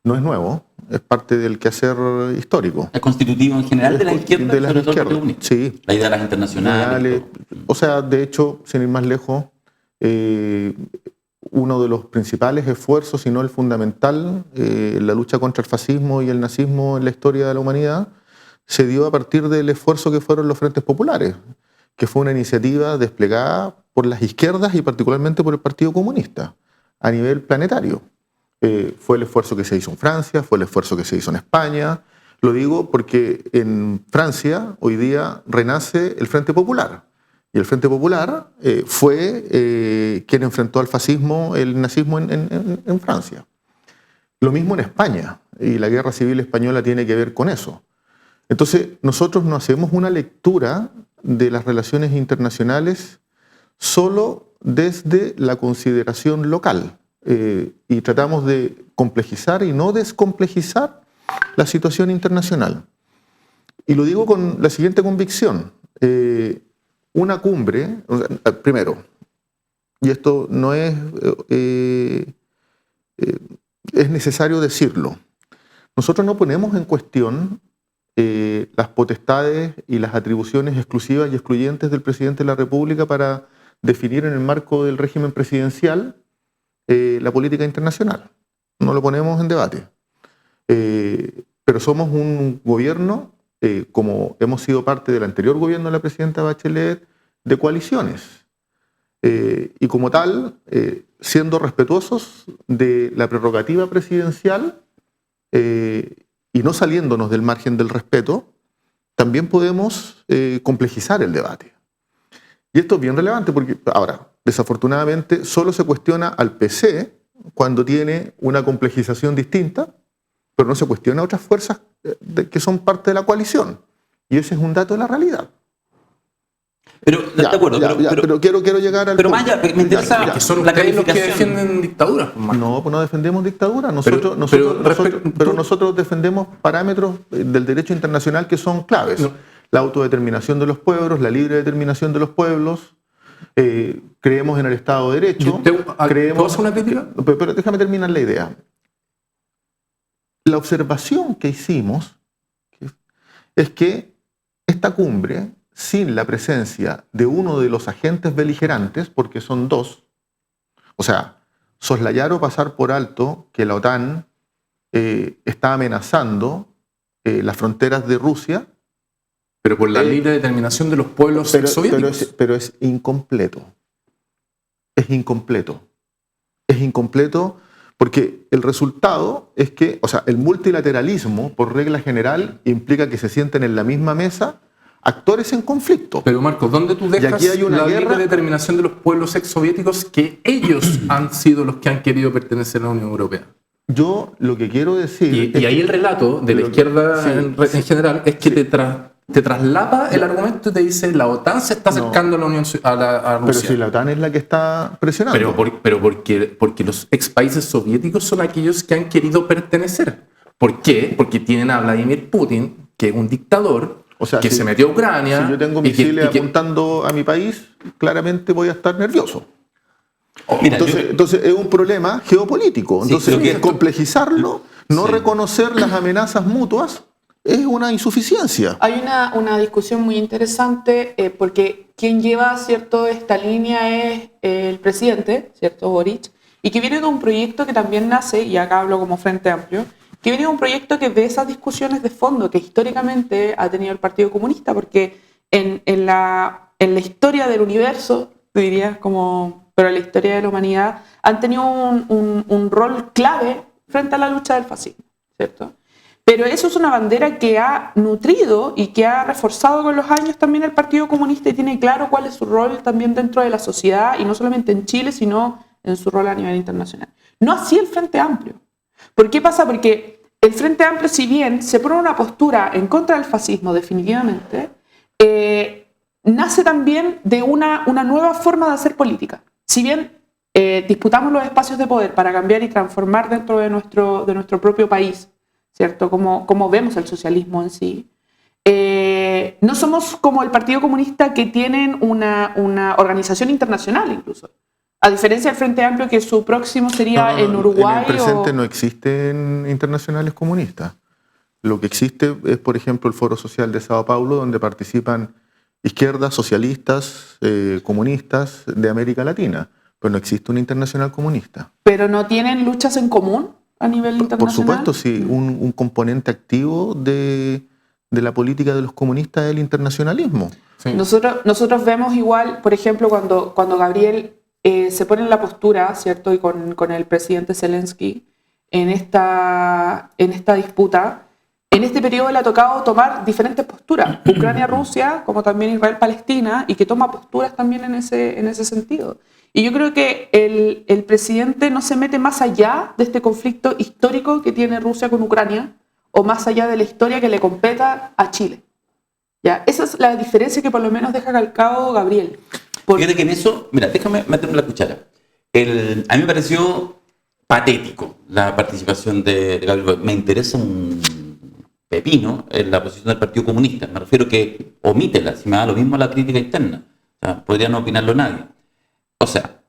No es nuevo, es parte del quehacer histórico. Es constitutivo en general de la izquierda, De las sobre todo el izquierdas, Partido Comunista. sí. La idea de las internacionales. O sea, de hecho, sin ir más lejos, uno de los principales esfuerzos, si no el fundamental, en la lucha contra el fascismo y el nazismo en la historia de la humanidad, se dio a partir del esfuerzo que fueron los Frentes Populares, que fue una iniciativa desplegada por las izquierdas y particularmente por el Partido Comunista a nivel planetario. Fue el esfuerzo que se hizo en Francia, fue el esfuerzo que se hizo en España. Lo digo porque en Francia hoy día renace el Frente Popular. Y el Frente Popular fue quien enfrentó al fascismo, el nazismo en Francia. Lo mismo en España, y la Guerra Civil Española tiene que ver con eso. Entonces, nosotros no hacemos una lectura de las relaciones internacionales solo desde la consideración local. Y tratamos de complejizar y no descomplejizar la situación internacional. Y lo digo con la siguiente convicción. Una cumbre, primero, y esto no es necesario decirlo, nosotros no ponemos en cuestión las potestades y las atribuciones exclusivas y excluyentes del presidente de la República para definir en el marco del régimen presidencial la política internacional. No lo ponemos en debate. Pero somos un gobierno, como hemos sido parte del anterior gobierno de la presidenta Bachelet, de coaliciones. Y como tal, siendo respetuosos de la prerrogativa presidencial y no saliéndonos del margen del respeto, también podemos complejizar el debate. Y esto es bien relevante porque, ahora, desafortunadamente, solo se cuestiona al PC cuando tiene una complejización distinta, pero no se cuestiona a otras fuerzas que son parte de la coalición. Y ese es un dato de la realidad. Pero, de acuerdo, pero quiero llegar al pero punto. Maya, me interesa Que son la ustedes los que calificación. defienden dictaduras. pues, Marco. No, pues no defendemos dictadura. Pero Nosotros defendemos parámetros del derecho internacional que son claves. No. La autodeterminación de los pueblos, la libre determinación de los pueblos. Creemos en el Estado de Derecho. ¿Puedo hacer una crítica? Pero déjame terminar la idea. La observación que hicimos es que esta cumbre, sin la presencia de uno de los agentes beligerantes, porque son dos, o sea, soslayar o pasar por alto que la OTAN está amenazando las fronteras de Rusia. Pero por la libre determinación de los pueblos soviéticos. Pero es incompleto. Es incompleto. Es incompleto porque el resultado es que, o sea, el multilateralismo, por regla general, implica que se sienten en la misma mesa actores en conflicto. Pero Marcos, ¿dónde tú dejas aquí hay una la guerra? libre determinación de los pueblos exsoviéticos que ellos han sido los que han querido pertenecer a la Unión Europea? Yo lo que quiero decir... Y ahí el relato de la izquierda sí, en general es que te traslapa el argumento y te dice la OTAN se está acercando a la Unión a Pero Rusia. si la OTAN es la que está presionando. Pero porque los ex países soviéticos son aquellos que han querido pertenecer. ¿Por qué? Porque tienen a Vladimir Putin, que es un dictador, O sea, que si- se metió a Ucrania. Si yo tengo y que- misiles y que- apuntando a mi país, claramente voy a estar nervioso. Mira, Entonces es un problema geopolítico. Sí, Entonces lo que- complejizarlo, no Sí. reconocer las amenazas mutuas, es una insuficiencia. Hay una discusión muy interesante porque quien lleva, ¿cierto?, esta línea es el presidente, ¿cierto?, Boric, y que viene de un proyecto que también nace, y acá hablo como Frente Amplio, que viene de un proyecto que ve esas discusiones de fondo que históricamente ha tenido el Partido Comunista, porque en la historia del universo, tú dirías, pero en la historia de la humanidad, han tenido un rol clave frente a la lucha del fascismo, ¿cierto? Pero eso es una bandera que ha nutrido y que ha reforzado con los años también el Partido Comunista y tiene claro cuál es su rol también dentro de la sociedad, y no solamente en Chile, sino en su rol a nivel internacional. No así el Frente Amplio. ¿Por qué pasa? Porque el Frente Amplio, si bien se pone una postura en contra del fascismo definitivamente, nace también de una nueva forma de hacer política. Si bien disputamos los espacios de poder para cambiar y transformar dentro de nuestro propio país, ¿cierto? Como vemos el socialismo en sí. No somos como el Partido Comunista, que tienen una organización internacional incluso. A diferencia del Frente Amplio, que su próximo sería en Uruguay. En el presente no existen internacionales comunistas. Lo que existe es, por ejemplo, el Foro Social de Sao Paulo, donde participan izquierdas, socialistas, comunistas de América Latina. Pero no existe un internacional comunista. ¿Pero no tienen luchas en común a nivel internacional? Por supuesto, sí. Un componente activo de la política de los comunistas es el internacionalismo. Sí. Nosotros vemos igual, por ejemplo, cuando Gabriel se pone en la postura, ¿cierto? Y con el presidente Zelensky en esta disputa. En este periodo le ha tocado tomar diferentes posturas, Ucrania-Rusia, como también Israel-Palestina, y que toma posturas también en ese sentido. Y yo creo que el presidente no se mete más allá de este conflicto histórico que tiene Rusia con Ucrania, o más allá de la historia que le competa a Chile. ¿Ya? Esa es la diferencia que por lo menos deja calcado Gabriel. Fíjate que en eso, mira, déjame meterme la cuchara. A mí me pareció patético la participación de Gabriel. Me interesa un pepino en la posición del Partido Comunista. Me refiero que omítela, si me da lo mismo la crítica interna. O sea, podría no opinarlo nadie. O sea,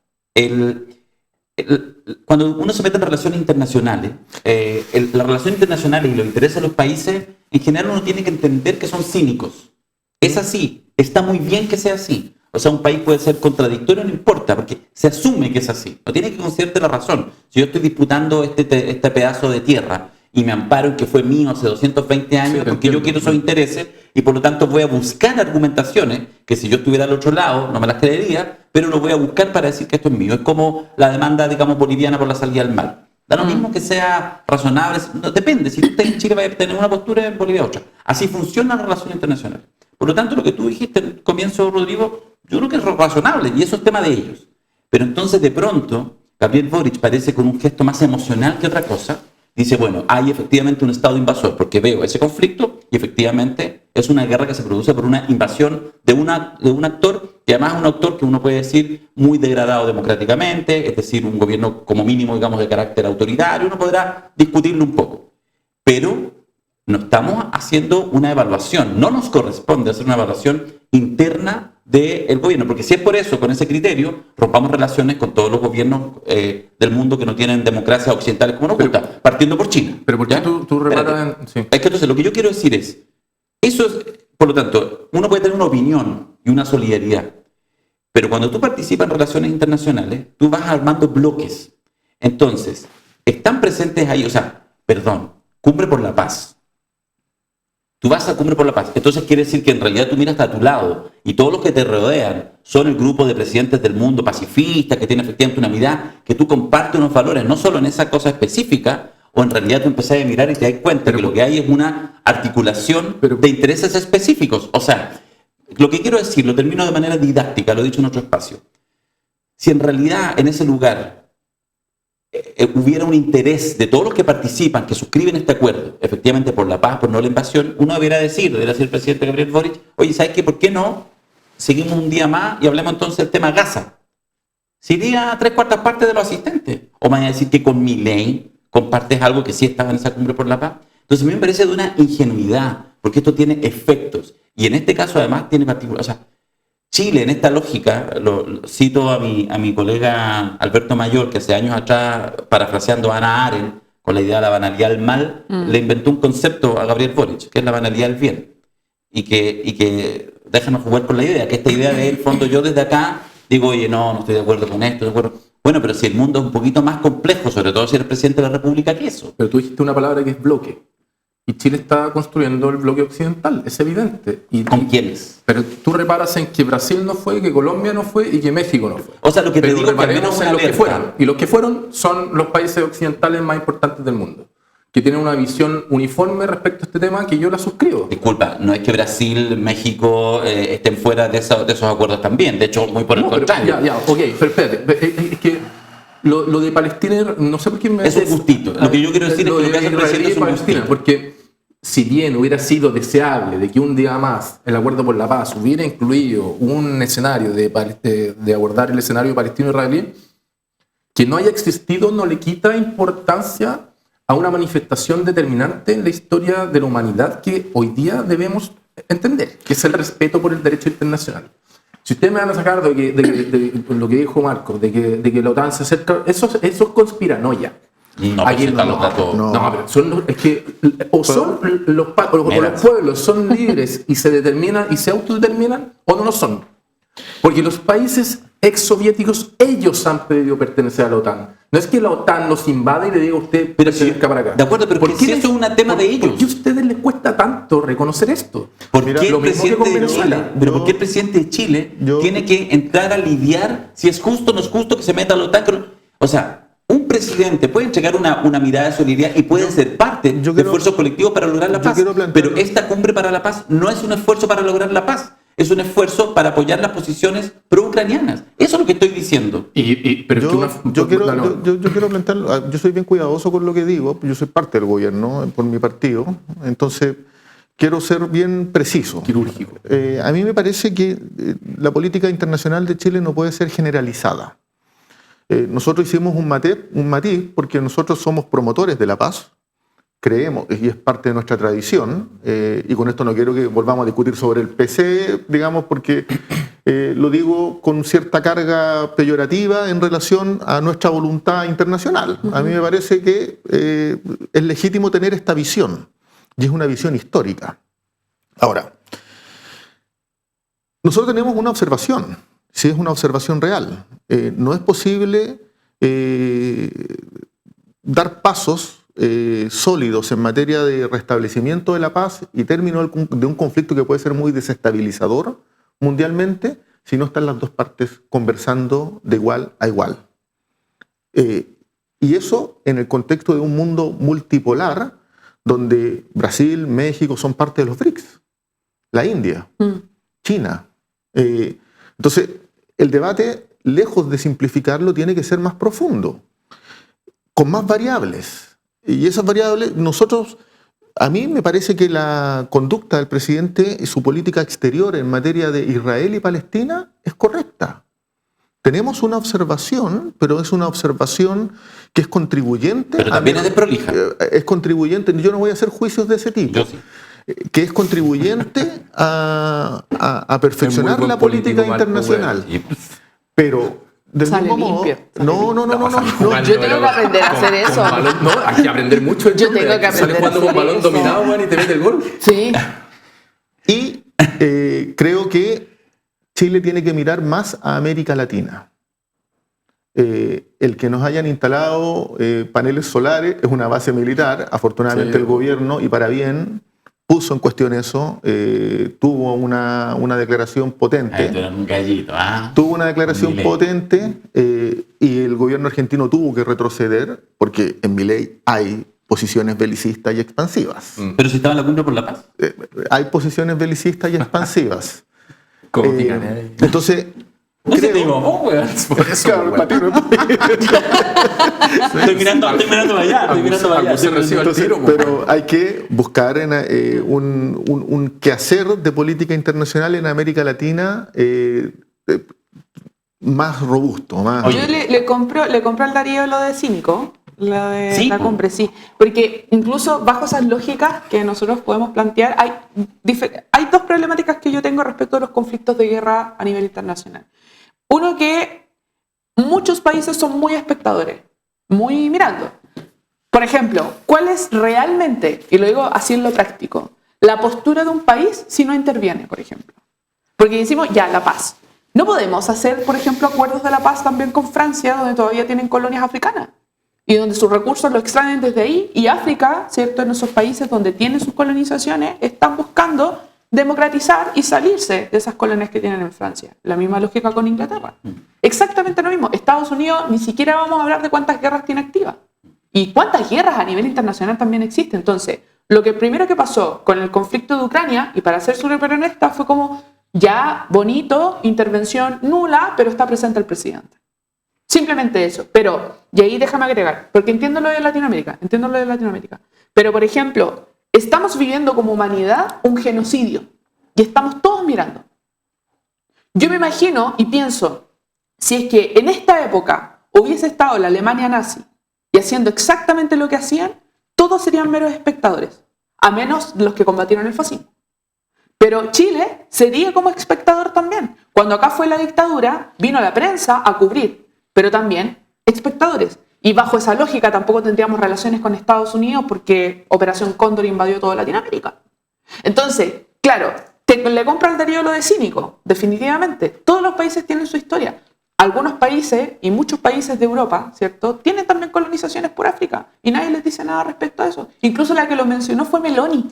cuando uno se mete en relaciones internacionales, las relaciones internacionales y los intereses de los países, en general uno tiene que entender que son cínicos. Es así, está muy bien que sea así. O sea, un país puede ser contradictorio, no importa, porque se asume que es así. No tiene que concederte la razón. Si yo estoy disputando este pedazo de tierra y me amparo en que fue mío hace 220 años, sí, porque yo quiero esos intereses, y por lo tanto voy a buscar argumentaciones que si yo estuviera al otro lado no me las creería, pero lo voy a buscar para decir que esto es mío. Es como la demanda, digamos, boliviana por la salida al mar. Da lo mismo que sea razonable, no, depende. Si tú estás en Chile vas a tener una postura, en Bolivia otra. Así funcionan las relaciones internacionales. Por lo tanto, lo que tú dijiste al comienzo, Rodrigo, yo creo que es razonable y eso es tema de ellos. Pero entonces, de pronto, Gabriel Boric parece con un gesto más emocional que otra cosa. Dice, bueno, hay efectivamente un Estado invasor, porque veo ese conflicto y efectivamente es una guerra que se produce por una invasión de un actor, y además un actor que uno puede decir muy degradado democráticamente, es decir, un gobierno como mínimo, digamos, de carácter autoritario. Uno podrá discutirlo un poco. Pero no estamos haciendo una evaluación, no nos corresponde hacer una evaluación interna del gobierno, porque si es por eso, con ese criterio, rompamos relaciones con todos los gobiernos del mundo que no tienen democracias occidentales como nos gusta, partiendo por China. Pero ¿por qué tú reparas en...? Sí. Es que entonces lo que yo quiero decir es, eso es, por lo tanto, uno puede tener una opinión y una solidaridad, pero cuando tú participas en relaciones internacionales, tú vas armando bloques. Entonces, están presentes ahí, o sea, Cumbre por la Paz. Tú vas a Cumbre por la Paz. Entonces quiere decir que en realidad tú miras a tu lado y todos los que te rodean son el grupo de presidentes del mundo pacifistas que tienen efectivamente una mirada, que tú compartes unos valores, no solo en esa cosa específica, o en realidad tú empezás a mirar y te das cuenta que lo que hay es una articulación de intereses específicos. O sea, lo que quiero decir, lo termino de manera didáctica, lo he dicho en otro espacio. Si en realidad en ese lugar hubiera un interés de todos los que participan, que suscriben este acuerdo, efectivamente por la paz, por no la invasión, uno debería decir el presidente Gabriel Boric, oye, ¿sabes qué? ¿Por qué no seguimos un día más y hablemos entonces del tema Gaza? Si iría a 3/4 partes de los asistentes. O me van a decir que con Milei compartes algo que sí estaba en esa Cumbre por la Paz. Entonces a mí me parece de una ingenuidad, porque esto tiene efectos. Y en este caso además tiene particular... O sea, Chile, en esta lógica, lo cito a mi colega Alberto Mayor, que hace años atrás, parafraseando a Hannah Arendt, con la idea de la banalidad del mal, le inventó un concepto a Gabriel Boric, que es la banalidad del bien. Y que déjanos jugar con la idea, que esta idea de, en el fondo, yo desde acá digo, oye, no estoy de acuerdo con esto, de acuerdo. Bueno, pero si el mundo es un poquito más complejo, sobre todo si eres presidente de la República, que eso. Pero tú dijiste una palabra que es bloque. Y Chile está construyendo el bloque occidental, es evidente. ¿Con quiénes? Pero tú reparas en que Brasil no fue, que Colombia no fue y que México no fue. O sea, lo que te pero digo es que al menos en los que fueron. Y los que fueron son los países occidentales más importantes del mundo, que tienen una visión uniforme respecto a este tema que yo la suscribo. Disculpa, no es que Brasil, México estén fuera de esos acuerdos también. De hecho, muy por el contrario. Ok, pero espérate. Es que lo de Palestina, no sé por qué me... Es un gustito. Lo que yo quiero decir es que lo que hace el presidente es un gustito. Porque si bien hubiera sido deseable de que un día más el acuerdo por la paz hubiera incluido un escenario de abordar el escenario palestino-israelí, Que no haya existido no le quita importancia a una manifestación determinante en la historia de la humanidad que hoy día debemos entender, que es el respeto por el derecho internacional. Si ustedes me van a sacar de lo que dijo Marco, de que la OTAN se acerca, eso es conspiranoia. No, Aquí pero los datos. No. no, pero es que o los pueblos son libres y se determinan y se autodeterminan, o no lo son. Porque los países exsoviéticos, ellos han pedido pertenecer a la OTAN. No es que la OTAN nos invade y le diga a usted, Pero si, pertenezca para acá. de acuerdo, pero si eso es un tema de ellos. ¿Por qué a ustedes les cuesta tanto reconocer esto? ¿Por Mira, qué el lo mismo que presidente con de Venezuela. Chile, pero Yo- por qué el presidente de Chile yo- tiene que entrar a lidiar si es justo o no es justo que se meta a la OTAN? O sea, un presidente puede entregar una mirada de solidaridad y puede ser parte yo de quiero- esfuerzos colectivos para lograr la yo paz. quiero plantear- Pero esta cumbre para la paz no es un esfuerzo para lograr la paz, es un esfuerzo para apoyar las posiciones pro-ucranianas. Eso es lo que estoy diciendo. Pero es que Yo quiero plantearlo. Yo soy bien cuidadoso con lo que digo. Yo soy parte del gobierno por mi partido. Entonces, quiero ser bien preciso. quirúrgico. A mí me parece que la política internacional de Chile no puede ser generalizada. Nosotros hicimos un matiz porque nosotros somos promotores de la paz, creemos, y es parte de nuestra tradición, y con esto no quiero que volvamos a discutir sobre el PC, digamos, porque lo digo con cierta carga peyorativa en relación a nuestra voluntad internacional. A mí me parece que es legítimo tener esta visión, y es una visión histórica. Ahora, nosotros tenemos una observación, si es una observación real. No es posible dar pasos sólidos en materia de restablecimiento de la paz y término de un conflicto que puede ser muy desestabilizador mundialmente si no están las dos partes conversando de igual a igual. Y eso en el contexto de un mundo multipolar donde Brasil, México son parte de los BRICS, la India, China. Entonces, el debate, lejos de simplificarlo, tiene que ser más profundo, con más variables. Y esas variables, a mí me parece que la conducta del presidente y su política exterior en materia de Israel y Palestina es correcta. Tenemos una observación, pero es una observación que es contribuyente. Pero también es desprolija. Es contribuyente, yo no voy a hacer juicios de ese tipo. Yo sí. Que es contribuyente a perfeccionar Es muy buen la política político, Marco, internacional. Y- pero del Sale mismo modo, limpio, sale no, Yo tengo que aprender a hacer eso. No, hay que aprender mucho. Yo tengo que Sale aprender jugando a con hacer balón eso. dominado, man, y te mete el gol. Sí. Y creo que Chile tiene que mirar más a América Latina. El que nos hayan instalado paneles solares es una base militar. Afortunadamente Sí. el gobierno, y para bien, puso en cuestión eso, tuvo una declaración potente. Ay, tú eres un gallito, ¿ah? Tuvo una declaración Milei. potente y el gobierno argentino tuvo que retroceder porque en Milei hay posiciones belicistas y expansivas. Pero si estaba en la cumbre por la paz. Hay posiciones belicistas y expansivas. Como Eh, digan, ¿eh? Entonces, No se te creo... digo, oh, weón. Por eso, Claro, weón. Patino, Estoy mirando para allá, estoy mirando para allá. Acusé recibo al entonces, tiro, weón. pero hay que buscar un quehacer de política internacional en América Latina más robusto, más... Oye, Yo le compro al Darío lo de cínico, lo de Sí, la po. cumbre, sí. Porque incluso bajo esas lógicas que nosotros podemos plantear, hay dos problemáticas que yo tengo respecto a los conflictos de guerra a nivel internacional. Uno, que muchos países son muy espectadores, muy mirando. Por ejemplo, ¿cuál es realmente, y lo digo así en lo práctico, la postura de un país si no interviene, por ejemplo? Porque decimos, ya, la paz. No podemos hacer, por ejemplo, acuerdos de la paz también con Francia, donde todavía tienen colonias africanas y donde sus recursos los extraen desde ahí. Y África, ¿cierto? En esos países donde tienen sus colonizaciones, están buscando democratizar y salirse de esas colonias que tienen en Francia. La misma lógica con Inglaterra. Exactamente lo mismo. Estados Unidos, ni siquiera vamos a hablar de cuántas guerras tiene activas. Y cuántas guerras a nivel internacional también existen. Entonces, lo que primero que pasó con el conflicto de Ucrania, y para ser súper honesta, fue como, ya, bonito, intervención nula, pero está presente el presidente. Simplemente eso. Pero, y ahí déjame agregar, porque entiendo lo de Latinoamérica, pero, por ejemplo, estamos viviendo como humanidad un genocidio y estamos todos mirando. Yo me imagino y pienso, si es que en esta época hubiese estado la Alemania nazi y haciendo exactamente lo que hacían, todos serían meros espectadores, a menos los que combatieron el fascismo. Pero Chile sería como espectador también. Cuando acá fue la dictadura, vino la prensa a cubrir, pero también espectadores. Y bajo esa lógica tampoco tendríamos relaciones con Estados Unidos porque Operación Cóndor invadió toda Latinoamérica. Entonces, claro, le compra al Darío lo de cínico, definitivamente. Todos los países tienen su historia. Algunos países y muchos países de Europa, ¿cierto?, tienen también colonizaciones por África y nadie les dice nada respecto a eso. Incluso la que lo mencionó fue Meloni,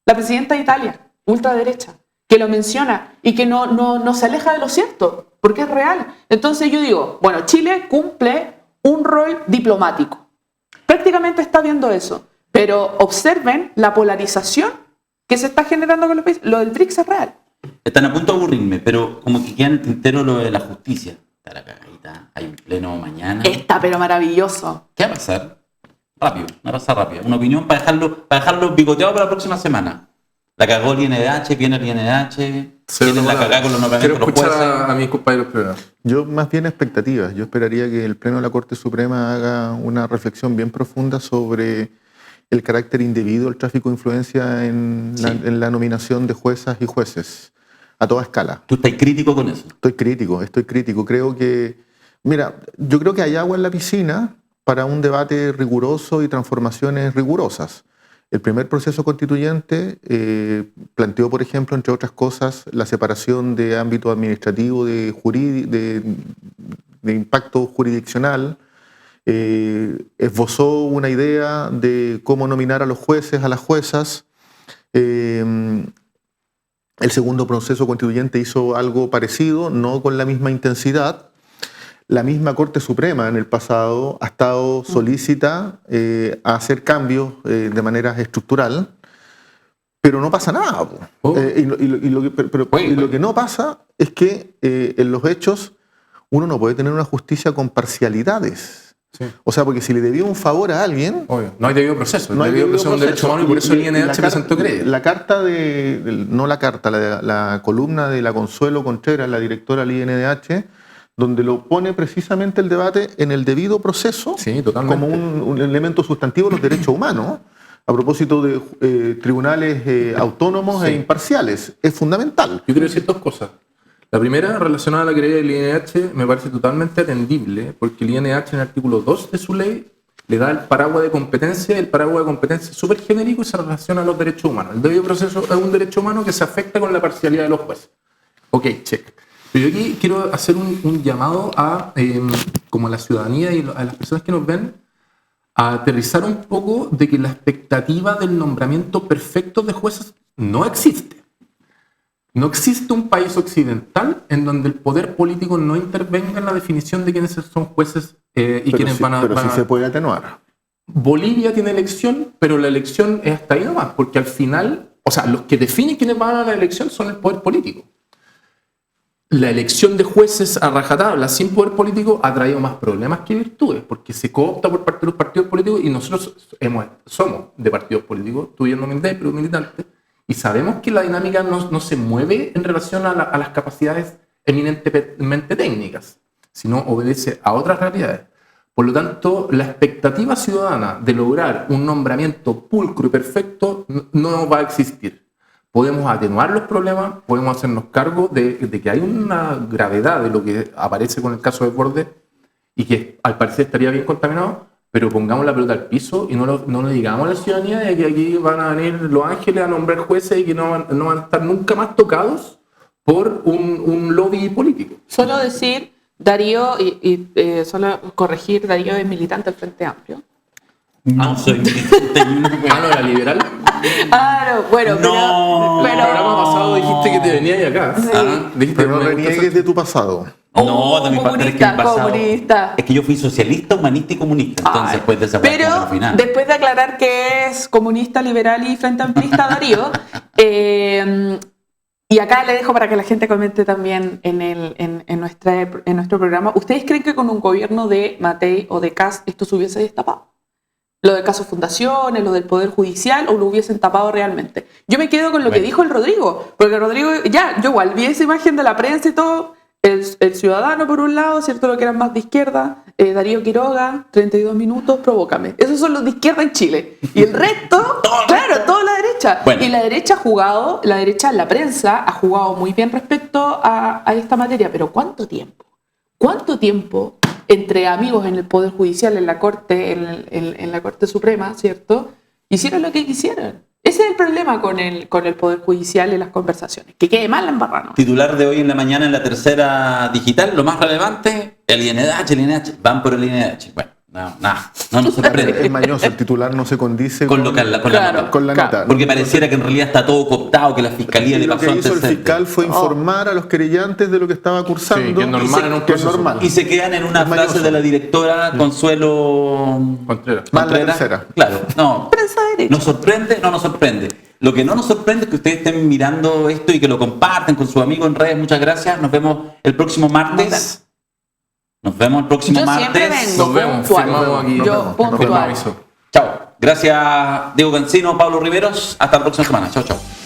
la presidenta de Italia, ultraderecha, que lo menciona y que no se aleja de lo cierto, porque es real. Entonces yo digo, bueno, Chile cumple un rol diplomático. Prácticamente está viendo eso. Pero observen la polarización que se está generando con los países. Lo del BRICS es real. Están a punto de aburrirme, pero como que queda en el tintero lo de la justicia. Está la cagadita, hay un pleno mañana. Está, pero maravilloso. ¿Qué va a pasar? Rápido, va a pasar rápido. Una opinión para dejarlo bigoteado para la próxima semana. La cagó el INDH, viene el INDH, tienen la cagada con los nombramientos de los jueces. Quiero escuchar a mis compañeros primero. Yo más bien expectativas. Yo esperaría que el Pleno de la Corte Suprema haga una reflexión bien profunda sobre el carácter indebido del tráfico de influencia en la nominación de juezas y jueces a toda escala. ¿Tú estás crítico con eso? Estoy crítico. Creo que, yo creo que hay agua en la piscina para un debate riguroso y transformaciones rigurosas. El primer proceso constituyente planteó, por ejemplo, entre otras cosas, la separación de ámbito administrativo de impacto jurisdiccional, esbozó una idea de cómo nominar a los jueces, a las juezas. El segundo proceso constituyente hizo algo parecido, no con la misma intensidad. La misma Corte Suprema en el pasado ha estado solícita a hacer cambios de manera estructural, pero no pasa nada. Lo que no pasa es que en los hechos uno no puede tener una justicia con parcialidades. Sí. O sea, porque si le debió un favor a alguien... Obvio. No hay debido proceso. No hay debido proceso, un derecho humano y por eso el INDH presentó querella. La columna de la Consuelo Contreras, la directora del INDH, donde lo pone precisamente el debate en el debido proceso, sí, como un elemento sustantivo de los derechos humanos, a propósito de tribunales autónomos e imparciales. Es fundamental. Yo quiero decir dos cosas. La primera, relacionada a la querella del INDH, me parece totalmente atendible, porque el INDH en el artículo 2 de su ley le da el paraguas de competencia, y el paraguas de competencia es súper genérico y se relaciona a los derechos humanos. El debido proceso es un derecho humano que se afecta con la parcialidad de los jueces. Ok, check. Pero yo aquí quiero hacer un llamado a como a la ciudadanía y a las personas que nos ven a aterrizar un poco de que la expectativa del nombramiento perfecto de jueces no existe. No existe un país occidental en donde el poder político no intervenga en la definición de quiénes son jueces y quiénes van a... Pero sí se puede atenuar. Bolivia tiene elección, pero la elección es hasta ahí nomás, porque al final, o sea, los que definen quiénes van a la elección son el poder político. La elección de jueces a rajatabla sin poder político ha traído más problemas que virtudes, porque se coopta por parte de los partidos políticos y nosotros somos de partidos políticos, tú y yo no militantes, pero militantes, y sabemos que la dinámica no se mueve en relación a las capacidades eminentemente técnicas, sino obedece a otras realidades. Por lo tanto, la expectativa ciudadana de lograr un nombramiento pulcro y perfecto no va a existir. Podemos atenuar los problemas, podemos hacernos cargo de que hay una gravedad de lo que aparece con el caso de Borde y que al parecer estaría bien contaminado, pero pongamos la pelota al piso y no le digamos a la ciudadanía de que aquí van a venir los ángeles a nombrar jueces y que no van a estar nunca más tocados por un lobby político. Solo decir, Darío, solo corregir, Darío es militante del Frente Amplio. No soy militante. ¿No era liberal? Claro, bueno, no. pero... En el programa pasado dijiste que te venías de acá. Sí. Dijiste Pero no reniegues de tu pasado. No, de mi parte es que el pasado, comunista. es que yo fui socialista, humanista y comunista. Entonces, pues de esa parte pero al final. después de aclarar que es comunista, liberal y frente amplista Darío, y acá le dejo para que la gente comente también en nuestro programa, ¿ustedes creen que con un gobierno de Matei o de Kast esto se hubiese destapado? Lo del caso fundaciones, lo del Poder Judicial, o lo hubiesen tapado realmente. Yo me quedo con lo que dijo el Rodrigo, porque Rodrigo, yo igual vi esa imagen de la prensa y todo, el ciudadano por un lado, ¿cierto? Lo que eran más de izquierda, Darío Quiroga, 32 minutos, provócame. Esos son los de izquierda en Chile. Y el resto, claro, toda la derecha. Bueno. Y la derecha ha jugado, la prensa ha jugado muy bien respecto a esta materia. Pero ¿cuánto tiempo? ¿Cuánto tiempo entre amigos en el Poder Judicial, en la Corte, en la Corte Suprema, ¿cierto? Hicieron lo que quisieron. Ese es el problema con el Poder Judicial en las conversaciones. Que quede mal la embarrada, ¿no? Titular de hoy en la mañana en la Tercera Digital, lo más relevante, el INDH, van por el INDH. Bueno, no nos sorprende. Es mañoso, el titular no se condice Con la nota. con la nota. Porque pareciera que en realidad está todo cooptado, que la fiscalía le Lo pasó que hizo el antecedentes. fiscal fue informar a los querellantes de lo que estaba cursando. Sí, que es normal en un que es proceso. normal. Y se quedan en una Es frase mañoso. de la directora Consuelo Contreras. Más la tercera. Claro, no. Prensa derecha. ¿Nos sorprende? No nos sorprende. Lo que no nos sorprende es que ustedes estén mirando esto y que lo comparten con sus amigos en redes. Muchas gracias. Nos vemos el próximo martes. Nos vemos el próximo Yo martes. siempre vengo Nos vemos, puntual. firmamos aquí. Yo Nos vemos. puntual. Aviso. Chao. Gracias, Diego Cancino, Pablo Riveros. Hasta la próxima semana. Chao, chao.